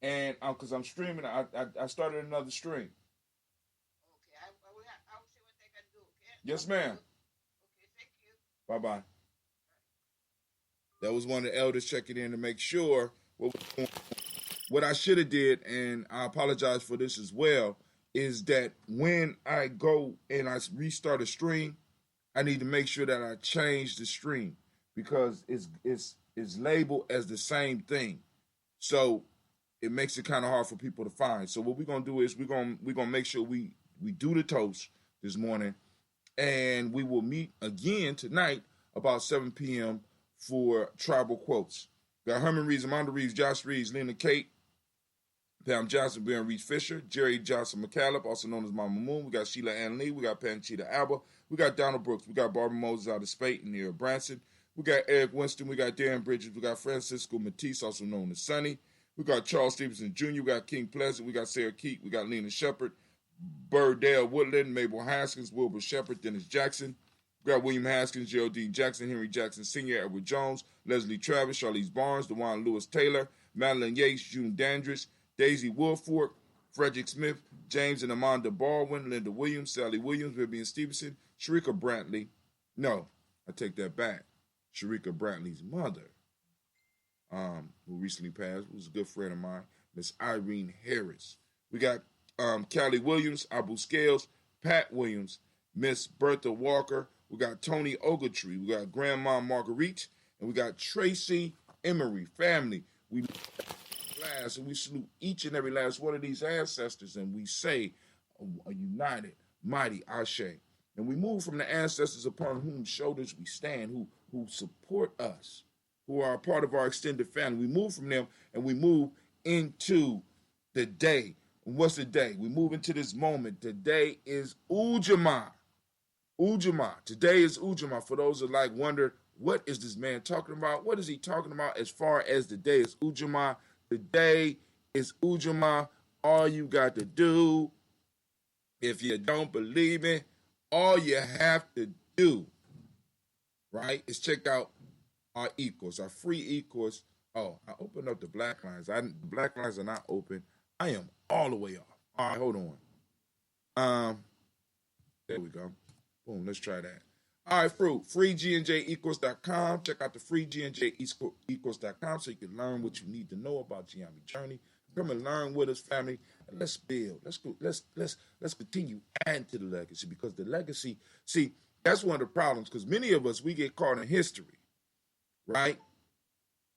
And because I'm streaming, I started another stream. Okay, I will see what I can do. Okay. Yes, ma'am. Okay, thank you. Bye bye. That was one of the elders checking in to make sure what I should have did, and I apologize for this as well, is that when I go and I restart a stream, I need to make sure that I change the stream because it's labeled as the same thing. So it makes it kind of hard for people to find. So what we're gonna do is we're gonna make sure we do the toast this morning, and we will meet again tonight about 7 p.m. for tribal quotes. Got Herman Reeves, Amanda Reeves, Josh Reeves, Lena Kate, Pam Johnson, Baron Reeves Fisher, Jerry Johnson McCallum, also known as Mama Moon. We got Sheila Ann Lee. We got Panchita Alba. We got Donald Brooks. We got Barbara Moses out of Spate and Neil Branson. We got Eric Winston. We got Darren Bridges. We got Francisco Matisse, also known as Sonny. We got Charles Stevenson Jr. We got King Pleasant. We got Sarah Keat. We got Lena Shepard, Burdell Woodland, Mabel Haskins, Wilbur Shepard, Dennis Jackson. We got William Haskins, Geraldine Jackson, Henry Jackson Sr., Edward Jones, Leslie Travis, Charlize Barnes, DeJuan Lewis Taylor, Madeline Yates, June Dandridge, Daisy Woolfork, Frederick Smith, James and Amanda Baldwin, Linda Williams, Sally Williams, Vivian Stevenson, Sharika Brantley. No, I take that back. Sharika Brantley's mother, who recently passed, was a good friend of mine, Miss Irene Harris. We got Callie Williams, Abu Scales, Pat Williams, Miss Bertha Walker. We got Tony Ogletree. We got Grandma Marguerite. And we got Tracy Emery. Family, we last and we salute each and every last one of these ancestors. And we say a united, mighty Ashe. And we move from the ancestors upon whom shoulders we stand, who support us, who are a part of our extended family. We move from them and we move into the day. And what's the day? We move into this moment. Today is Ujamaa. Ujamaa. Today is Ujamaa. For those that wonder, what is this man talking about? What is he talking about as far as the day is Ujamaa? The day is Ujamaa. All you got to do, if you don't believe it, all you have to do, right, is check out our e-course, our free e-course. Oh, I opened up the black lines. The black lines are not open. I am all the way off. All right, hold on. There we go. Boom, let's try that. All right, freegnjecourse.com. Check out the freegnjecourse.com so you can learn what you need to know about Gye-Nyame journey. Come and learn with us, family, and let's build. Let's continue adding to the legacy, because the legacy, see, that's one of the problems, because many of us, we get caught in history, right?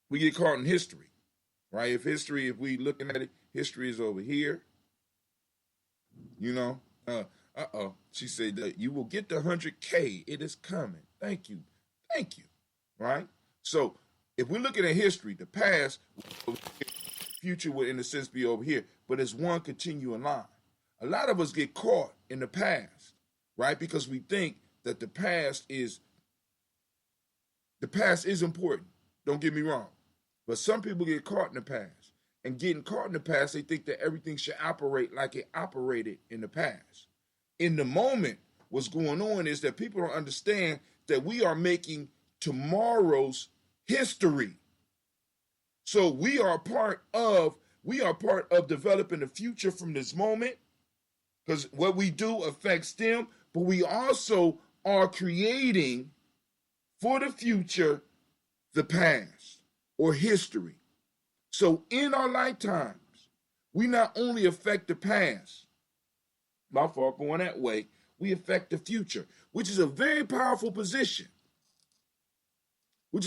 We get caught in history, right? If we looking at it, history is over here, you know. She said that you will get the 100K. It is coming. Thank you. Right? So if we're looking at history, the past, future would in a sense be over here, but it's one continuing line. A lot of us get caught in the past, right? Because we think that the past is important. Don't get me wrong. But some people get caught in the past. And getting caught in the past, they think that everything should operate like it operated in the past. In the moment, what's going on is that people don't understand that we are making tomorrow's history. So we are part of developing the future from this moment, because what we do affects them, but we also are creating for the future, the past, or history. So in our lifetimes, we not only affect the past, my fault going that way, we affect the future, which is a very powerful position. Which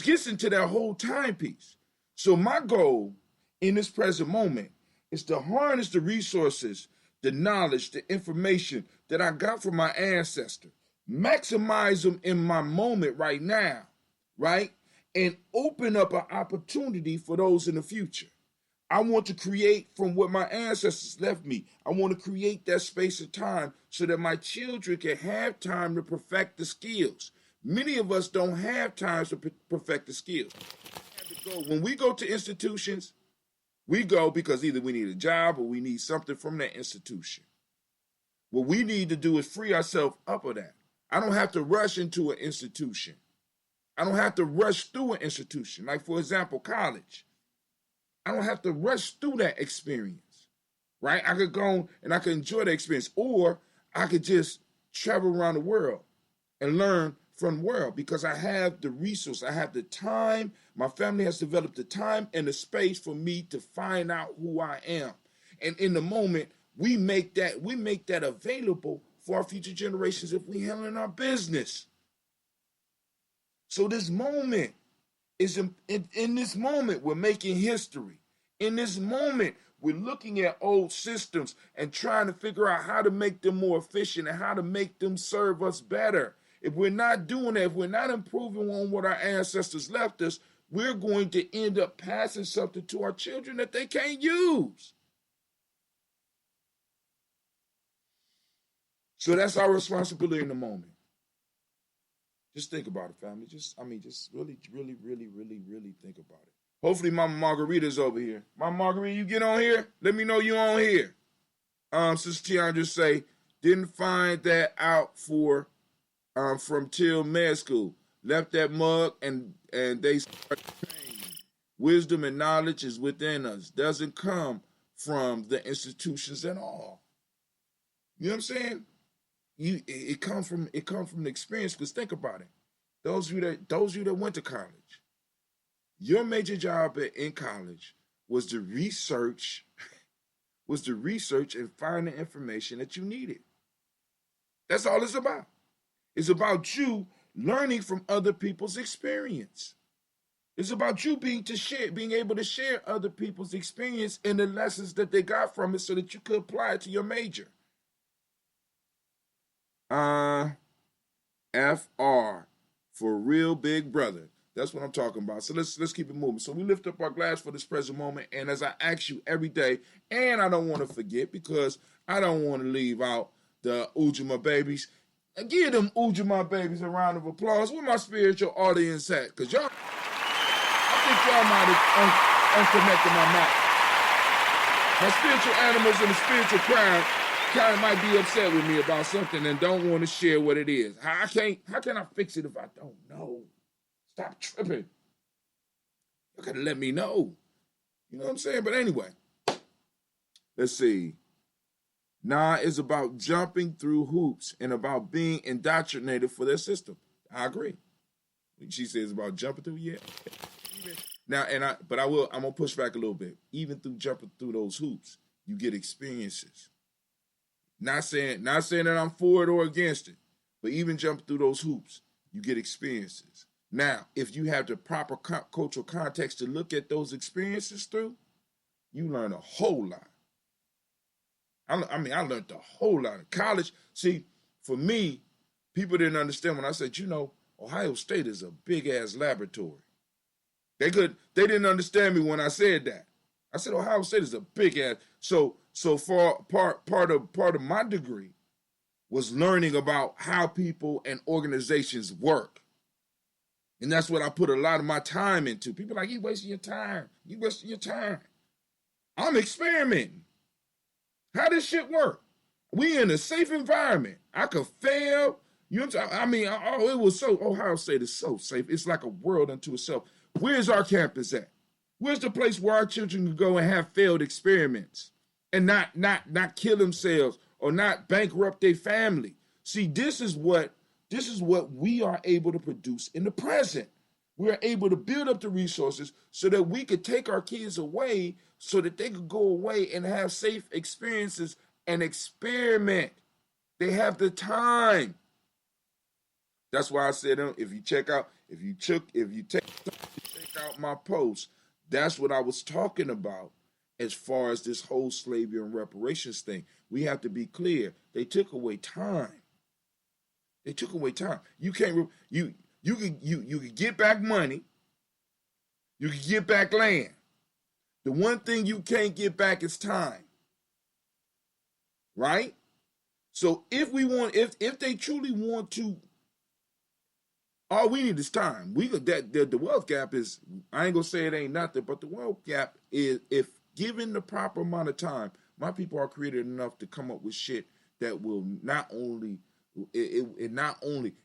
gets into that whole timepiece. So my goal in this present moment is to harness the resources, the knowledge, the information that I got from my ancestor, maximize them in my moment right now, right? And open up an opportunity for those in the future. I want to create from what my ancestors left me. I want to create that space of time so that my children can have time to perfect the skills. Many of us don't have time to perfect the skills. When we go to institutions, we go because either we need a job or we need something from that institution. What we need to do is free ourselves up of that. I don't have to rush into an institution. I don't have to rush through an institution. Like, for example, college. I don't have to rush through that experience, right? I could go and I could enjoy the experience, or I could just travel around the world and learn from the world because I have the resource, I have the time. My family has developed the time and the space for me to find out who I am. And in the moment, we make that available for our future generations if we handle our business. So this moment is in this moment, we're making history. In this moment, we're looking at old systems and trying to figure out how to make them more efficient and how to make them serve us better. If we're not doing that, if we're not improving on what our ancestors left us, we're going to end up passing something to our children that they can't use. So that's our responsibility in the moment. Just think about it, family. Just really think about it. Hopefully Mama Margarita's over here. Mama Margarita, you get on here? Let me know you on here. Sister Tiandra say, didn't find that out from till med school. Left that mug and they started praying. Wisdom and knowledge is within us. Doesn't come from the institutions at all. You know what I'm saying? It comes from the experience. Because think about it, those of you that went to college, your major job in college was to research, and find the information that you needed. That's all it's about. It's about you learning from other people's experience. It's about you being able to share other people's experience and the lessons that they got from it so that you could apply it to your major. FR for real big brother. That's what I'm talking about. So let's keep it moving. So we lift up our glass for this present moment. And as I ask you every day, and I don't want to forget because I don't want to leave out the Ujamaa babies. And give them Ujamaa babies a round of applause. Where my spiritual audience at? Because y'all, I think y'all might have unconnected my mouth. My spiritual animals and the spiritual crowd kind of might be upset with me about something and don't want to share what it is. How can I fix it if I don't know? Stop tripping. You gotta let me know. You know what I'm saying? But anyway, let's see. Nah is about jumping through hoops and about being indoctrinated for their system. I agree. She says about jumping through, yeah. Now, I'm gonna push back a little bit. Even through jumping through those hoops, you get experiences. Not saying that I'm for it or against it, but even jumping through those hoops, you get experiences. Now, if you have the proper cultural context to look at those experiences through, you learn a whole lot. I learned a whole lot in college. See, for me, people didn't understand when I said, Ohio State is a big-ass laboratory. They didn't understand me when I said that. I said Ohio State is a big-ass. So for part of my degree was learning about how people and organizations work. And that's what I put a lot of my time into. People are like, you wasting your time. You wasting your time. I'm experimenting. How does shit work? We in a safe environment. I could fail. Ohio State is so safe. It's like a world unto itself. Where's our campus at? Where's the place where our children can go and have failed experiments and not kill themselves or not bankrupt their family? See, this is what This is what we are able to produce in the present. We are able to build up the resources so that we could take our kids away so that they could go away and have safe experiences and experiment. They have the time. That's why I said, if you take out my post, that's what I was talking about as far as this whole slavery and reparations thing. We have to be clear. They took away time. They took away time. You can't you can get back money. You can get back land. The one thing you can't get back is time. Right? So if they truly want to, all we need is time. The wealth gap is, I ain't gonna say it ain't nothing, but the wealth gap is, if given the proper amount of time, my people are creative enough to come up with shit that will not only it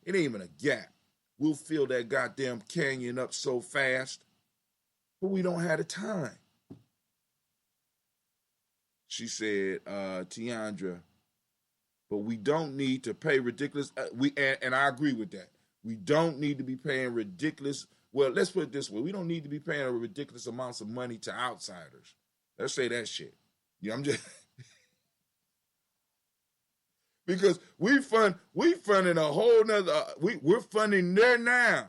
ain't even a gap. We'll fill that goddamn canyon up so fast, but we don't have the time. She said, Tiandra, but we don't need to pay ridiculous. And I agree with that. We don't need to be paying ridiculous. Well, let's put it this way: we don't need to be paying ridiculous amounts of money to outsiders. Let's say that shit. Yeah, I'm just because we funding a whole nother. We're funding there now.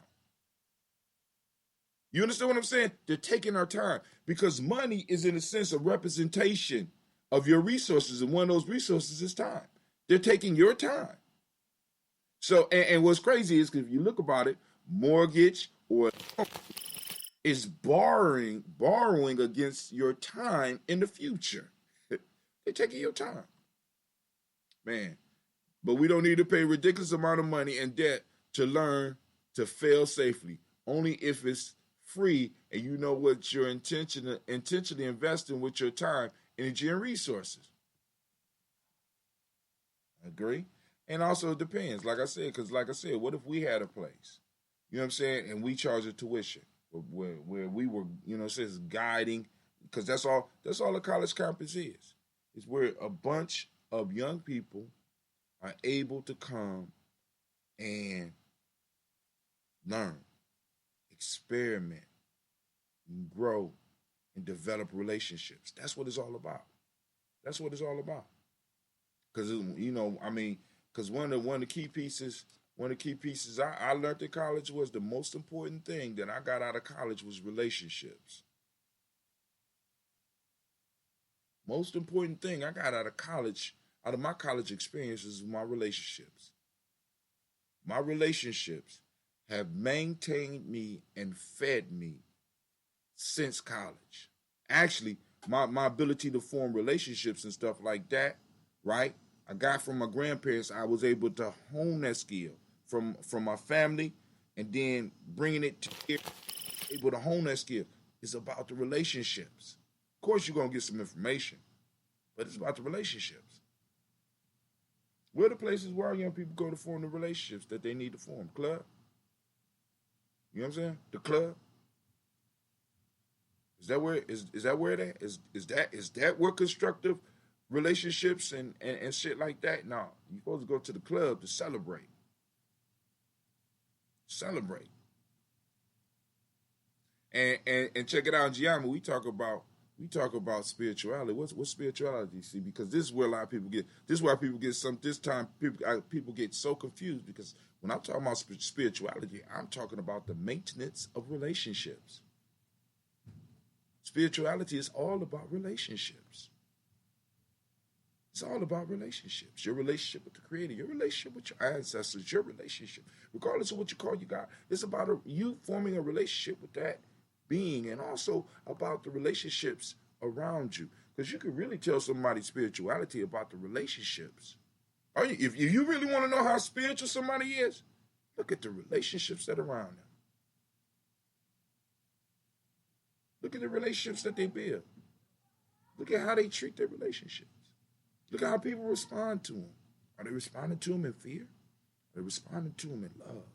You understand what I'm saying? They're taking our time because money is, in a sense, a representation of your resources, and one of those resources is time. They're taking your time. So, and what's crazy is, if you look about it, mortgage or is borrowing against your time in the future. They're taking your time, man. But we don't need to pay a ridiculous amount of money and debt to learn to fail safely. Only if it's free and you know what you're intentionally investing with your time, energy, and resources. Agree? And also it depends, like I said, because what if we had a place, you know what I'm saying, and we charge a tuition where we were, says guiding, because that's all a college campus is. It's where a bunch of young people are able to come and learn, experiment, and grow, and develop relationships. That's what it's all about. That's what it's all about. Because, because one of the key pieces I learned in college was the most important thing that I got out of college was relationships. Most important thing I got out of my college experiences, was my relationships. My relationships have maintained me and fed me since college. Actually, my ability to form relationships and stuff like that, right? I got from my grandparents. I was able to hone that skill from my family, and then bringing it to here, able to hone that skill. It's about the relationships. Of course, you're going to get some information, but it's about the relationships. Where are the places where our young people go to form the relationships that they need to form? Club? You know what I'm saying? The club? Is that where it is? Is that where constructive relationships and shit like that? No. You're supposed to go to the club to celebrate. Celebrate. And check it out in Gye-Nyame, we talk about spirituality. What's spirituality? See, because this is where a lot of people get. This is why people get people get so confused, because when I'm talking about spirituality, I'm talking about the maintenance of relationships. Spirituality is all about relationships. It's all about relationships. Your relationship with the Creator, your relationship with your ancestors, your relationship, regardless of what you call your God. It's about you forming a relationship with that being, and also about the relationships around you. Because you can really tell somebody's spirituality about the relationships. If you really want to know how spiritual somebody is, look at the relationships that are around them. Look at the relationships that they build. Look at how they treat their relationships. Look at how people respond to them. Are they responding to them in fear? Are they responding to them in love?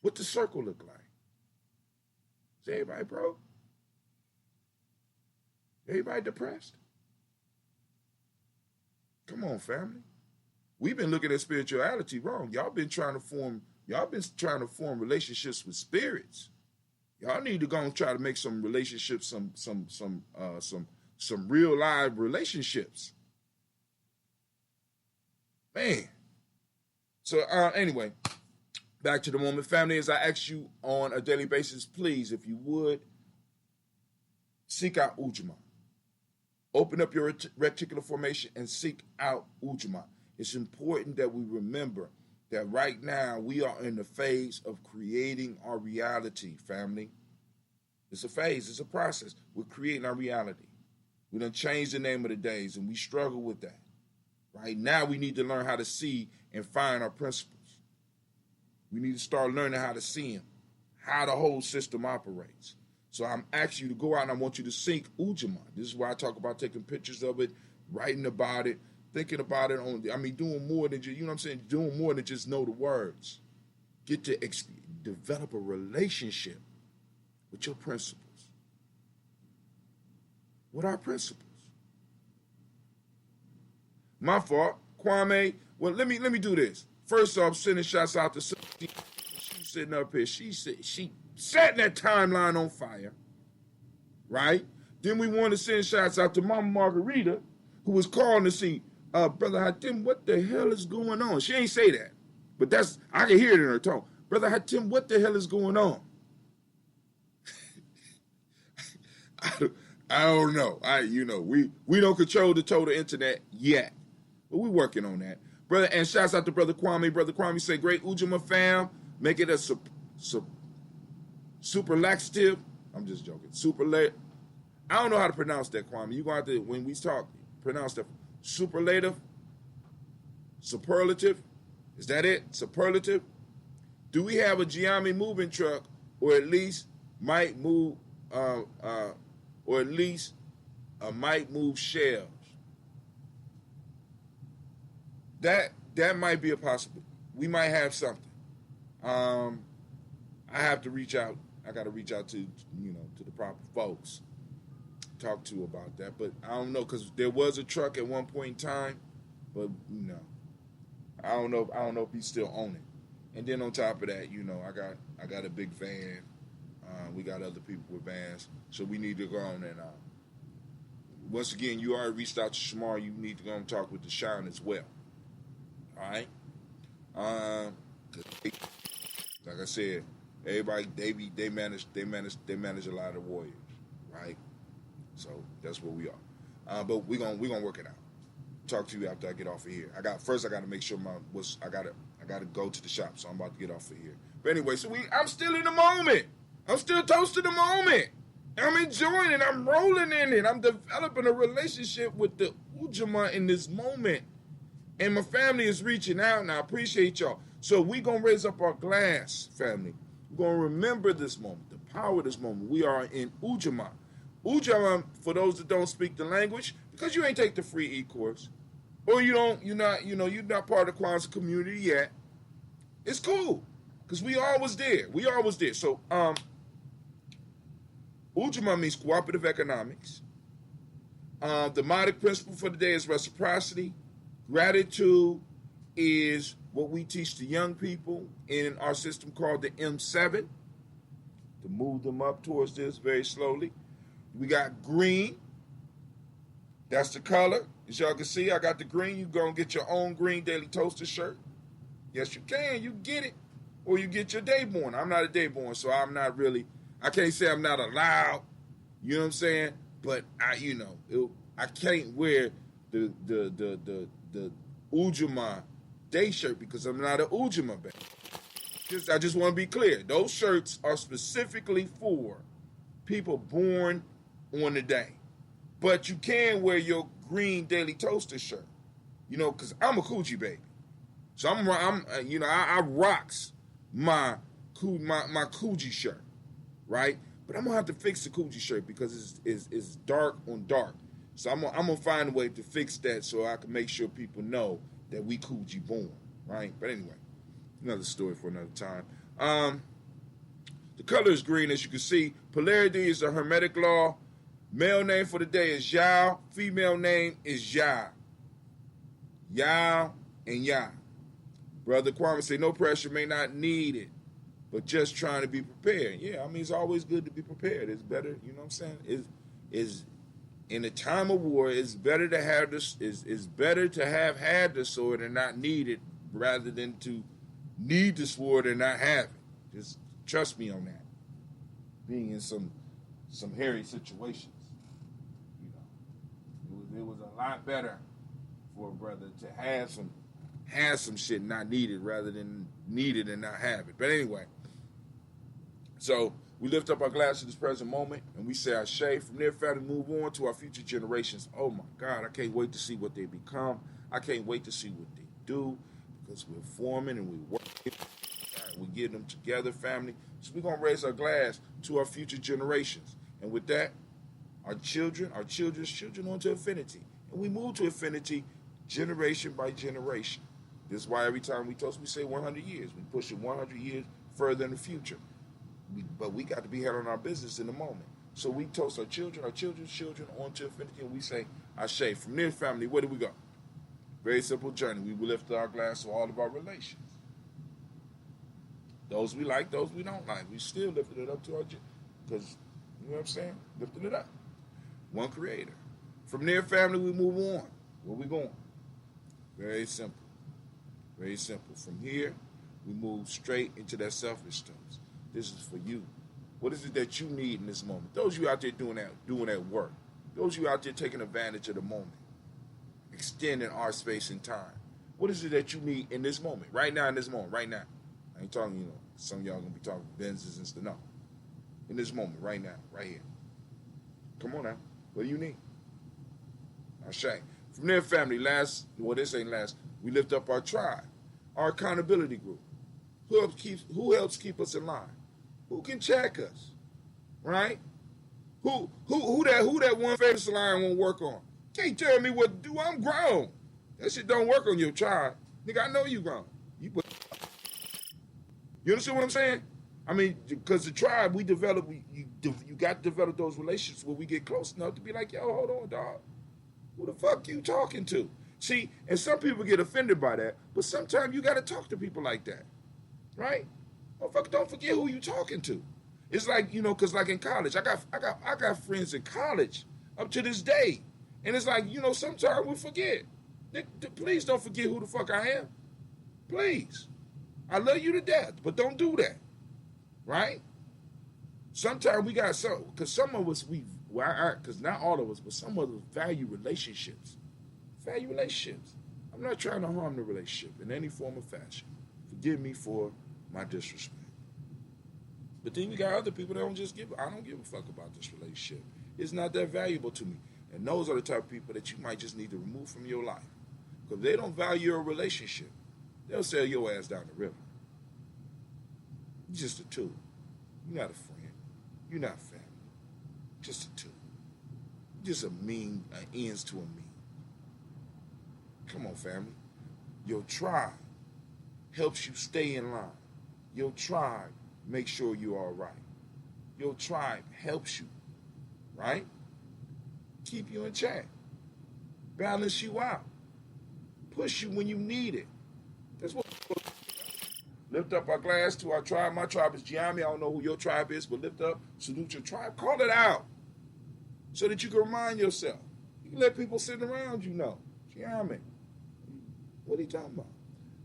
What does the circle look like? Is everybody broke? Everybody depressed? Come on, family. We've been looking at spirituality wrong. Y'all been trying to form relationships with spirits. Y'all need to go and try to make some relationships, some real live relationships. Man. So anyway, back to the moment, family. As I ask you on a daily basis, please, if you would, seek out Ujamaa. Open up your reticular formation and seek out Ujamaa. It's important that we remember that right now we are in the phase of creating our reality, family. It's a phase. It's a process. We're creating our reality. We done changed the name of the days, and we struggle with that. Right now, we need to learn how to see and find our principles. We need to start learning how to see them, how the whole system operates. So I'm asking you to go out, and I want you to seek Ujamaa. This is why I talk about taking pictures of it, writing about it, thinking about it. Doing more than just, you know what I'm saying? Doing more than just know the words. Get to develop a relationship with your principles. What are principles? My fault, Kwame. Well, let me do this. First off, sending shots out to she's sitting up here. She setting that timeline on fire, right? Then we want to send shots out to Mama Margarita, who was calling to see Brother Hatim. What the hell is going on? She ain't say that, but I can hear it in her tone. Brother Hatim, what the hell is going on? I don't know. We don't control the total internet yet, but we're working on that. Brother, and shouts out to Brother Kwame. Brother Kwame say, great Ujamaa fam. Make it a super laxative. I'm just joking. I don't know how to pronounce that, Kwame. You're going to have to, when we talk, pronounce that. Superlative? Superlative? Is that it? Superlative? Do we have a Gye-Nyame moving truck, or at least might move, might move shelves? That might be a possibility. We might have something. I have to reach out. I got to reach out to the proper folks, talk to about that. But I don't know, because there was a truck at one point in time, but I don't know if he's still on it. And then on top of that, I got a big van. We got other people with vans, so we need to go on and once again, you already reached out to Shamar. You need to go and talk with Deshaun as well. All right. Like I said, everybody they manage a lot of warriors, right? So that's where we are. But we're gonna work it out. Talk to you after I get off of here. I got to make sure I gotta go to the shop, so I'm about to get off of here. But anyway, so I'm still in the moment. I'm still toasting the moment. I'm enjoying it. I'm rolling in it. I'm developing a relationship with the Ujamaa in this moment. And my family is reaching out, and I appreciate y'all. So we're going to raise up our glass, family. We're going to remember this moment, the power of this moment. We are in Ujamaa. Ujamaa, for those that don't speak the language, because you ain't take the free e-course, or you're not part of the Kwanzaa community yet, it's cool, because we always there. So, Ujamaa means cooperative economics. The modic principle for the day is reciprocity. Gratitude is what we teach the young people in our system called the M7, to move them up towards this very slowly. We got green. That's the color. As y'all can see, I got the green. You go and get your own green Daily Toaster shirt. Yes, you can. You get it. Or you get your Dayborn. I'm not a Dayborn, so I can't say I'm not allowed. You know what I'm saying? But I can't wear the Ujamaa day shirt because I'm not an Ujamaa baby. I just want to be clear. Those shirts are specifically for people born on the day. But you can wear your green Daily Toaster shirt, because I'm a Coochie baby. So I rocks my Coochie shirt, right? But I'm gonna have to fix the Coochie shirt because it's dark on dark. So I'm gonna find a way to fix that so I can make sure people know that we Coochie born, right? But anyway, another story for another time. The color is green, as you can see. Polarity is a Hermetic law. Male name for the day is Yao. Female name is Ya. Yao and Ya. Brother Kwame say, no pressure may not need it, but just trying to be prepared. Yeah, I mean, it's always good to be prepared. It's better, you know what I'm saying? Is in a time of war, it's better to have this. Is better to have had the sword and not need it, rather than to need the sword and not have it. Just trust me on that. Being in some hairy situations, you know, it was a lot better for a brother to have some shit not needed rather than need it and not have it. But anyway, so we lift up our glass to this present moment and we say Ashe. From there, family, move on to our future generations. Oh my God, I can't wait to see what they become. I can't wait to see what they do, because we're forming and we're working. We get them together, family. So we're going to raise our glass to our future generations. And with that, our children's children on to infinity. And we move to infinity generation by generation. This is why every time we toast, we say 100 years. We push it 100 years further in the future. But we got to be handling our business in the moment. So we toast our children's children on to infinity, and we say, Ashe. From there, family, where do we go? Very simple journey. We will lift our glass to all of our relations. Those we like, those we don't like. We still lifted it up to our, because, you know what I'm saying? Lifting it up. One creator. From there, family, we move on. Where we going? Very simple. Very simple. From here, we move straight into that selfish stuff. This is for you. What is it that you need in this moment? Those of you out there doing that work. Those of you out there taking advantage of the moment. Extending our space and time. What is it that you need in this moment? Right now, in this moment, right now. I ain't talking, you know, some of y'all gonna be talking Benzes and stuff. No. In this moment, right now, right here. Come on now. What do you need? Ashe. From there, family, this ain't last, we lift up our tribe, our accountability group. Who helps keep us in line? Who can check us? Right? Who that one famous line won't work on? Can't tell me what to do. I'm grown. That shit don't work on your child. Nigga, I know you grown. You understand what I'm saying? I mean, because the tribe, we develop, you got to develop those relationships where we get close enough to be like, yo, hold on, dog. Who the fuck you talking to? See, and some people get offended by that, but sometimes you got to talk to people like that, right? Motherfucker, don't forget who you talking to. It's like, you know, because like in college, I got friends in college up to this day, and it's like, you know, sometimes we forget. Please don't forget who the fuck I am. Please. I love you to death, but don't do that, right? Sometimes we got some, because some of us, because not all of us, but some of us value relationships. Value relationships. I'm not trying to harm the relationship in any form or fashion. Forgive me for my disrespect. But then you got other people that I don't give a fuck about this relationship. It's not that valuable to me. And those are the type of people that you might just need to remove from your life. Because they don't value your relationship. They'll sell your ass down the river. You're just a tool. You're not a friend. You're not family. Just a tool. Just a mean, ends to a mean. Come on, family. Your tribe helps you stay in line. Your tribe makes sure you're all right. Your tribe helps you, right? Keep you in check. Balance you out. Push you when you need it. That's what. Lift up our glass to our tribe. My tribe is Gye-Nyame. I don't know who your tribe is, but lift up, salute your tribe. Call it out so that you can remind yourself. You can let people sitting around you know. Gye-Nyame. What are you talking about?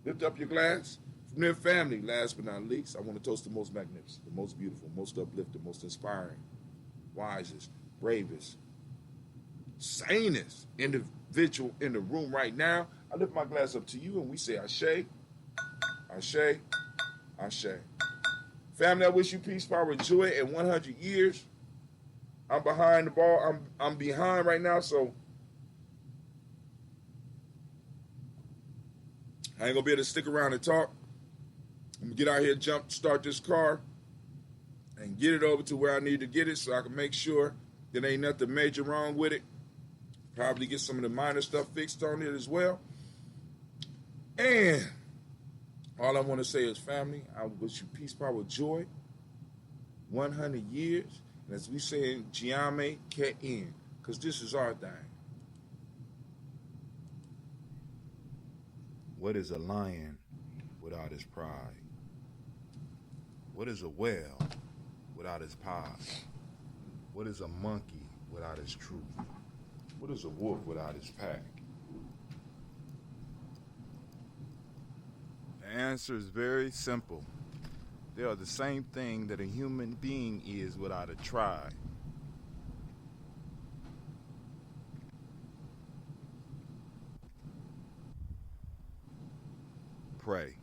Lift up your glass. From their family, last but not least, I want to toast the most magnificent, the most beautiful, most uplifting, most inspiring, wisest, bravest, sanest individual in the room right now. I lift my glass up to you and we say Ashe, Ashe, Ashe. Family, I wish you peace, power, and joy in 100 years. I'm behind the ball. I'm behind right now, so I ain't gonna be able to stick around and talk. I'm gonna get out here, start this car, and get it over to where I need to get it so I can make sure there ain't nothing major wrong with it. Probably get some of the minor stuff fixed on it as well. And all I want to say is, family, I wish you peace, power, joy, 100 years. And as we say in Gye-Nyame, Ke-In, because this is our thing. What is a lion without his pride? What is a whale without his paws? What is a monkey without his truth? What is a wolf without his pack? The answer is very simple. They are the same thing that a human being is without a tribe. Pray.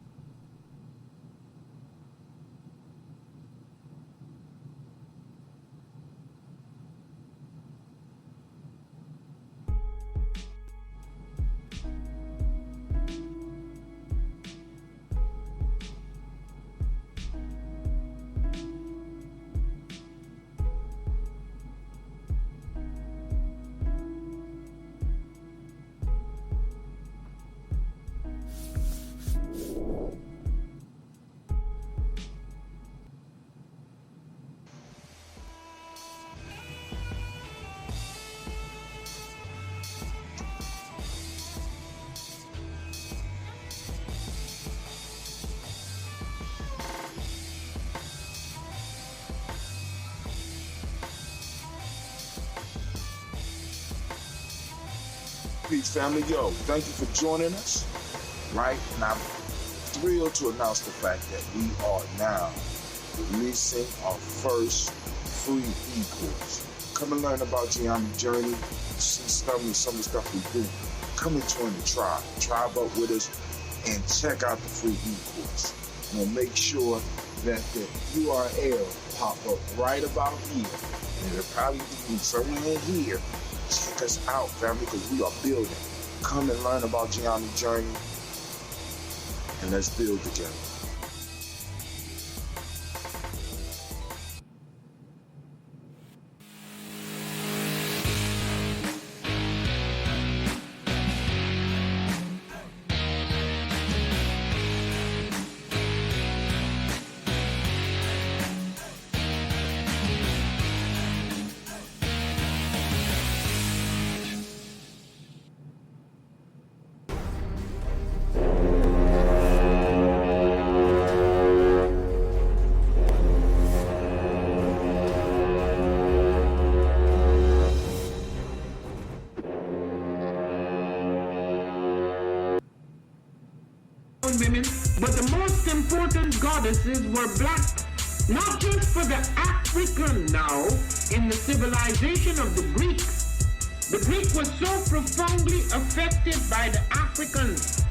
Peace, family. Yo, thank you for joining us. Right? And I'm thrilled to announce the fact that we are now releasing our first free e-course. Come and learn about Gye-Nyame journey, see some of the stuff we do. Come and join the tribe. Tribe up with us and check out the free e-course. And we'll make sure that the URL pop up right about here. And it'll probably be somewhere in here. Check us out, family, because we are building. Come and learn about Gye-Nyame journey, and let's build together. Women, but the most important goddesses were black, not just for the African now in the civilization of the Greeks. The Greek was so profoundly affected by the Africans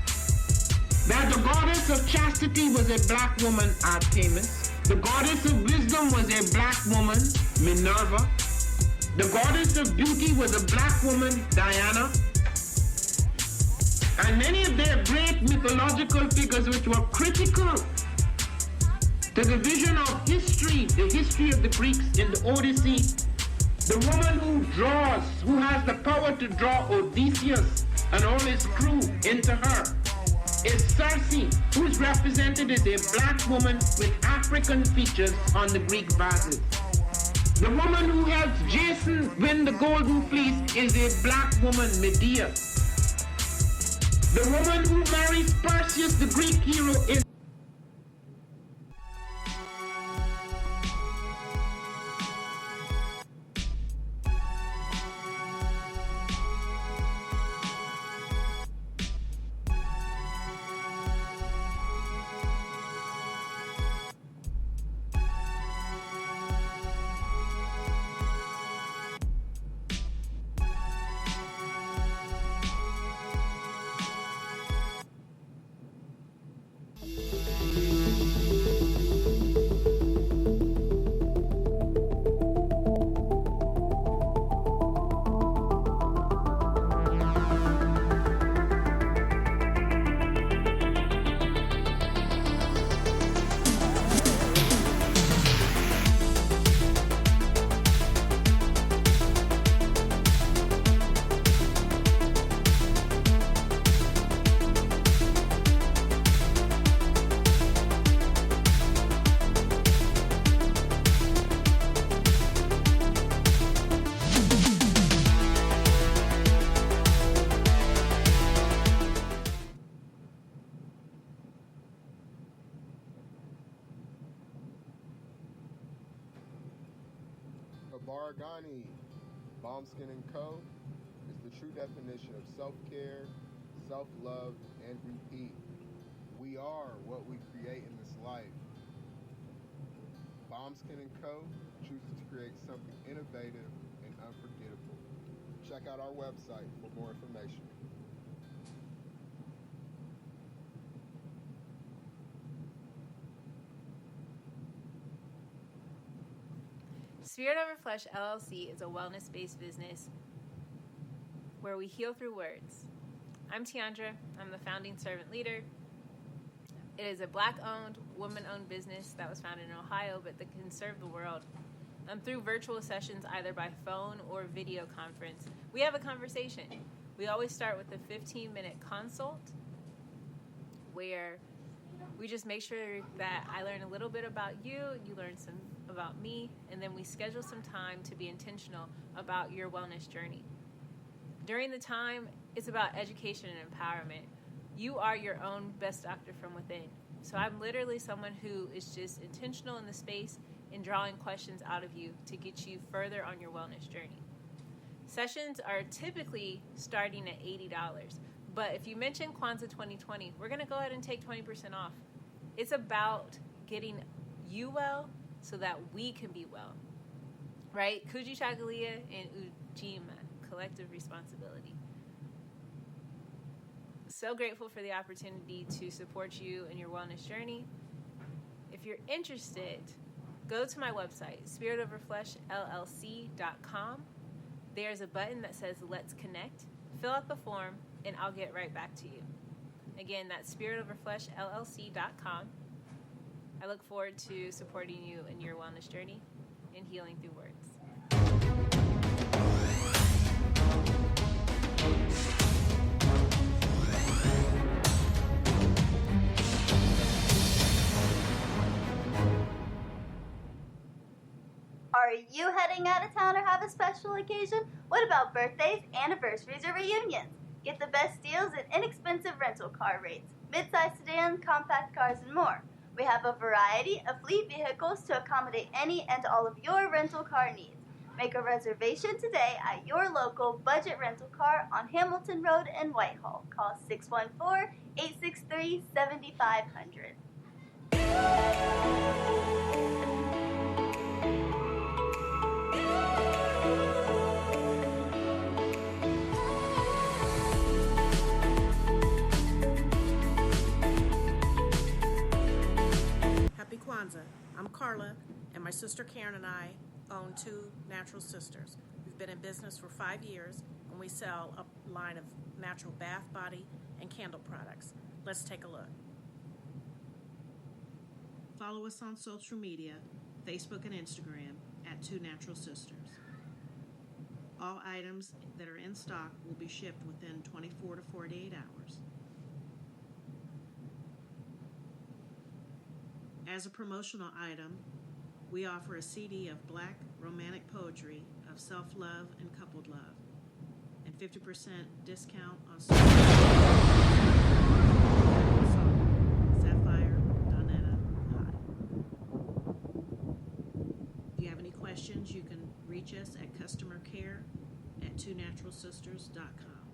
that the goddess of chastity was a black woman, Artemis. The goddess of wisdom was a black woman, Minerva. The goddess of beauty was a black woman, Diana. And many of their great mythological figures which were critical to the vision of history, the history of the Greeks in the Odyssey. The woman who draws, who has the power to draw Odysseus and all his crew into her, is Circe, who is represented as a black woman with African features on the Greek vases. The woman who helps Jason win the Golden Fleece is a black woman, Medea. The woman who marries Perseus, the Greek hero, is Varagani, Bomb Skin & Co. is the true definition of self-care, self-love, and repeat. We are what we create in this life. Bomb Skin & Co. chooses to create something innovative and unforgettable. Check out our website for more information. Spirit Over Flesh LLC is a wellness-based business where we heal through words. I'm Tiandra. I'm the founding servant leader. It is a Black-owned, woman-owned business that was founded in Ohio, but that can serve the world. Through virtual sessions, either by phone or video conference, we have a conversation. We always start with a 15-minute consult where we just make sure that I learn a little bit about you, you learn some about me, and then we schedule some time to be intentional about your wellness journey. During the time, it's about education and empowerment. You are your own best doctor from within. So I'm literally someone who is just intentional in the space and drawing questions out of you to get you further on your wellness journey. Sessions are typically starting at $80, but if you mention Kwanzaa 2020, we're going to go ahead and take 20% off. It's about getting you well so that we can be well, right? Kuji Chagalia and Ujamaa, collective responsibility. So grateful for the opportunity to support you in your wellness journey. If you're interested, go to my website, spiritoverfleshllc.com. There's a button that says Let's Connect. Fill out the form, and I'll get right back to you. Again, that's spiritoverfleshllc.com. I look forward to supporting you in your wellness journey and healing through words. Are you heading out of town or have a special occasion? What about birthdays, anniversaries, or reunions? Get the best deals at inexpensive rental car rates, mid-size sedans, compact cars, and more. We have a variety of fleet vehicles to accommodate any and all of your rental car needs. Make a reservation today at your local budget rental car on Hamilton Road in Whitehall. Call 614-863-7500. Happy Kwanzaa. I'm Carla, and my sister Karen and I own Two Natural Sisters. We've been in business for 5 years, and we sell a line of natural bath, body, and candle products. Let's take a look. Follow us on social media, Facebook and Instagram, at Two Natural Sisters. All items that are in stock will be shipped within 24 to 48 hours. As a promotional item, we offer a CD of Black romantic poetry of self-love and coupled love, and 50% discount on Sapphire, Donetta, High. If you have any questions, you can reach us at customer care at twonaturalsisters.com.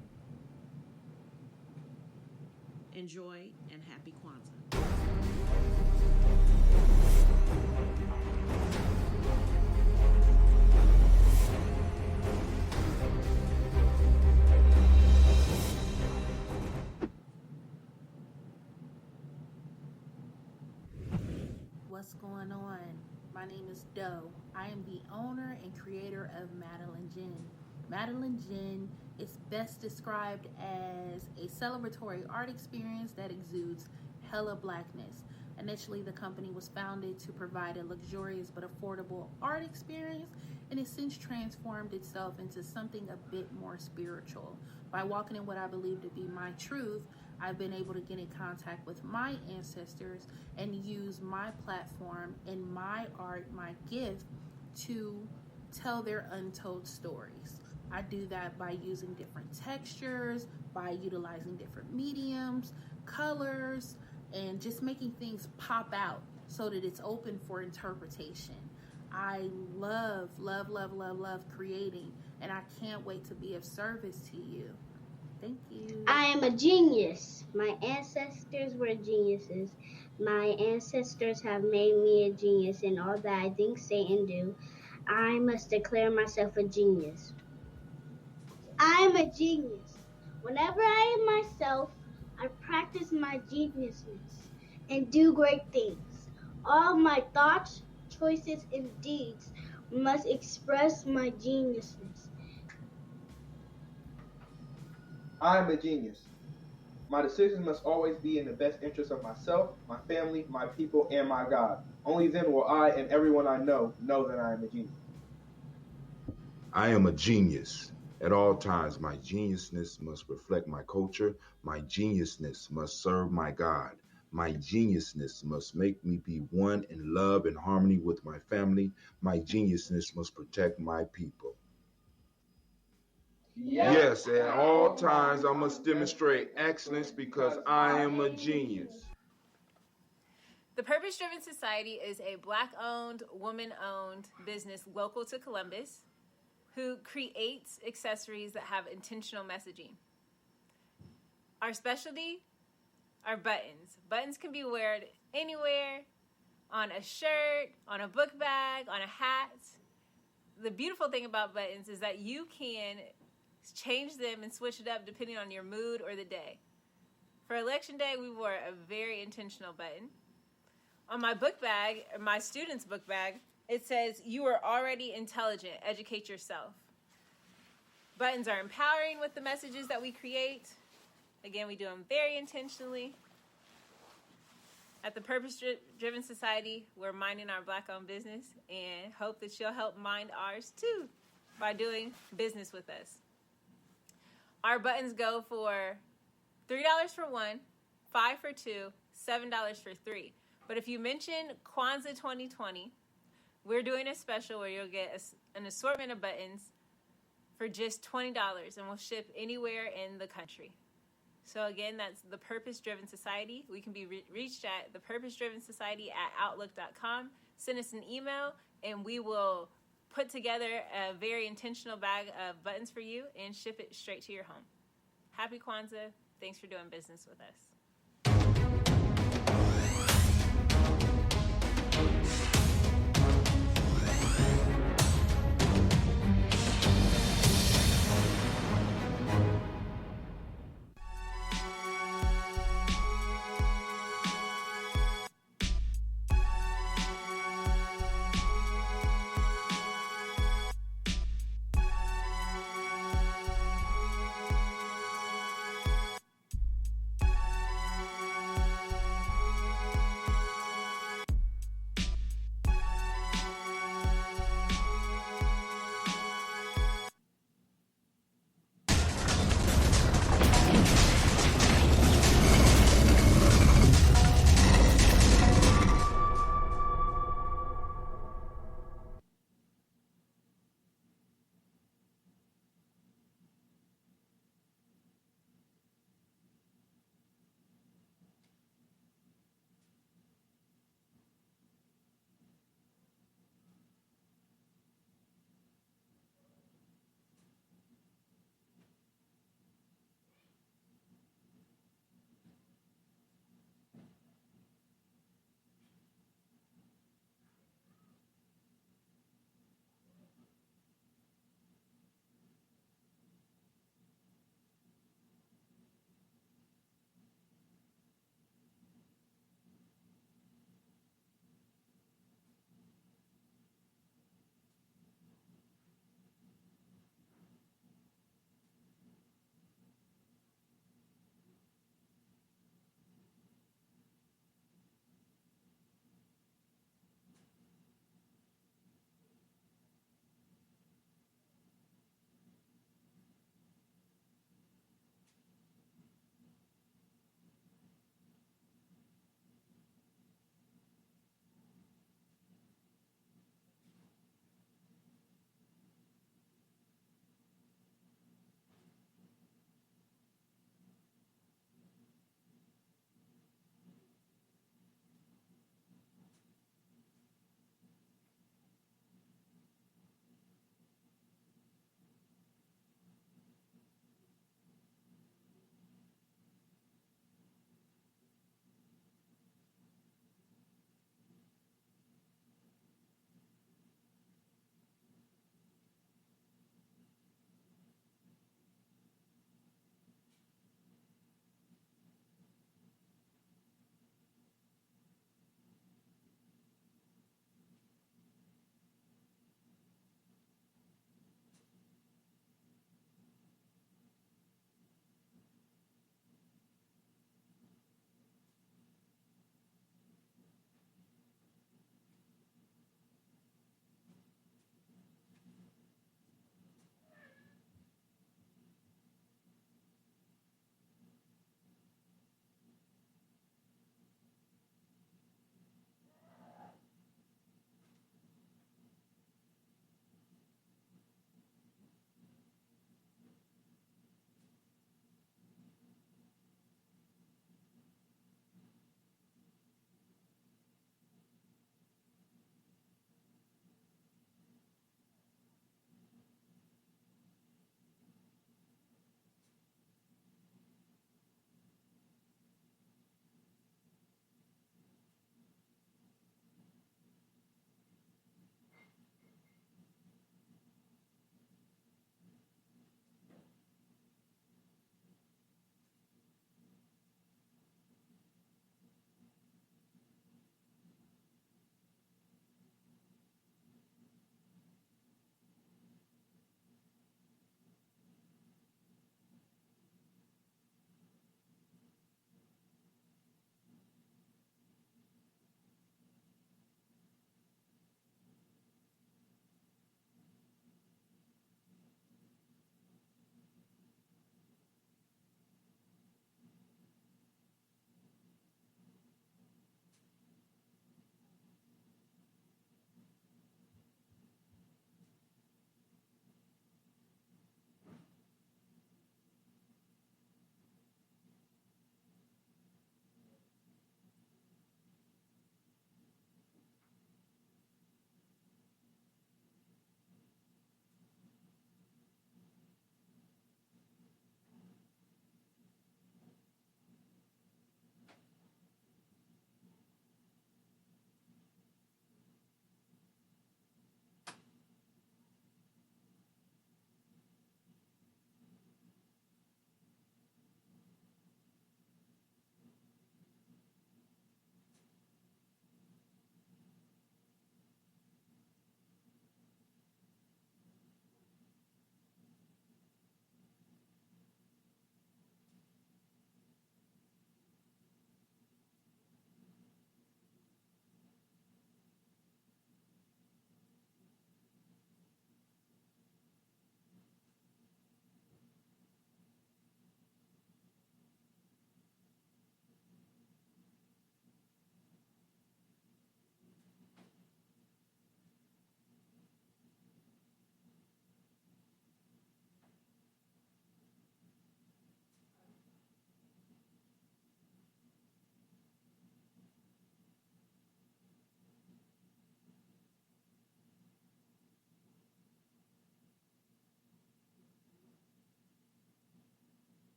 Enjoy and happy Kwanzaa. What's going on? My name is Doe. I am the owner and creator of Madeline Gin. Madeline Gin is best described as a celebratory art experience that exudes hella blackness. Initially, the company was founded to provide a luxurious but affordable art experience, and it's since transformed itself into something a bit more spiritual. By walking in what I believe to be my truth, I've been able to get in contact with my ancestors and use my platform and my art, my gift, to tell their untold stories. I do that by using different textures, by utilizing different mediums, colors, and just making things pop out so that it's open for interpretation. I love creating, and I can't wait to be of service to you. Thank you. I am a genius. My ancestors were geniuses. My ancestors have made me a genius in all that I think, say, and do. I must declare myself a genius. I am a genius. Whenever I am myself, I practice my geniusness and do great things. All my thoughts, choices, and deeds must express my geniusness. I am a genius. My decisions must always be in the best interest of myself, my family, my people, and my God. Only then will I and everyone I know that I am a genius. I am a genius. At all times, my geniusness must reflect my culture. My geniusness must serve my God. My geniusness must make me be one in love and harmony with my family. My geniusness must protect my people. Yes, at all times I must demonstrate excellence because I am a genius. The Purpose Driven Society is a Black-owned, woman-owned business local to Columbus who creates accessories that have intentional messaging. Our specialty are buttons. Buttons can be worn anywhere, on a shirt, on a book bag, on a hat. The beautiful thing about buttons is that you can change them and switch it up depending on your mood or the day. For Election Day, we wore a very intentional button. On my book bag, my student's book bag, it says, "You are already intelligent, educate yourself." Buttons are empowering with the messages that we create. Again, we do them very intentionally. At the Purpose Driven Society, we're minding our Black-owned business and hope that you'll help mind ours too by doing business with us. Our buttons go for $3 for one, $5 for two, $7 for three. But if you mention Kwanzaa 2020, we're doing a special where you'll get an assortment of buttons for just $20, and we'll ship anywhere in the country. So again, that's the Purpose Driven Society. We can be reached at thepurposedrivensociety@outlook.com. Send us an email, and we will put together a very intentional bag of buttons for you and ship it straight to your home. Happy Kwanzaa. Thanks for doing business with us.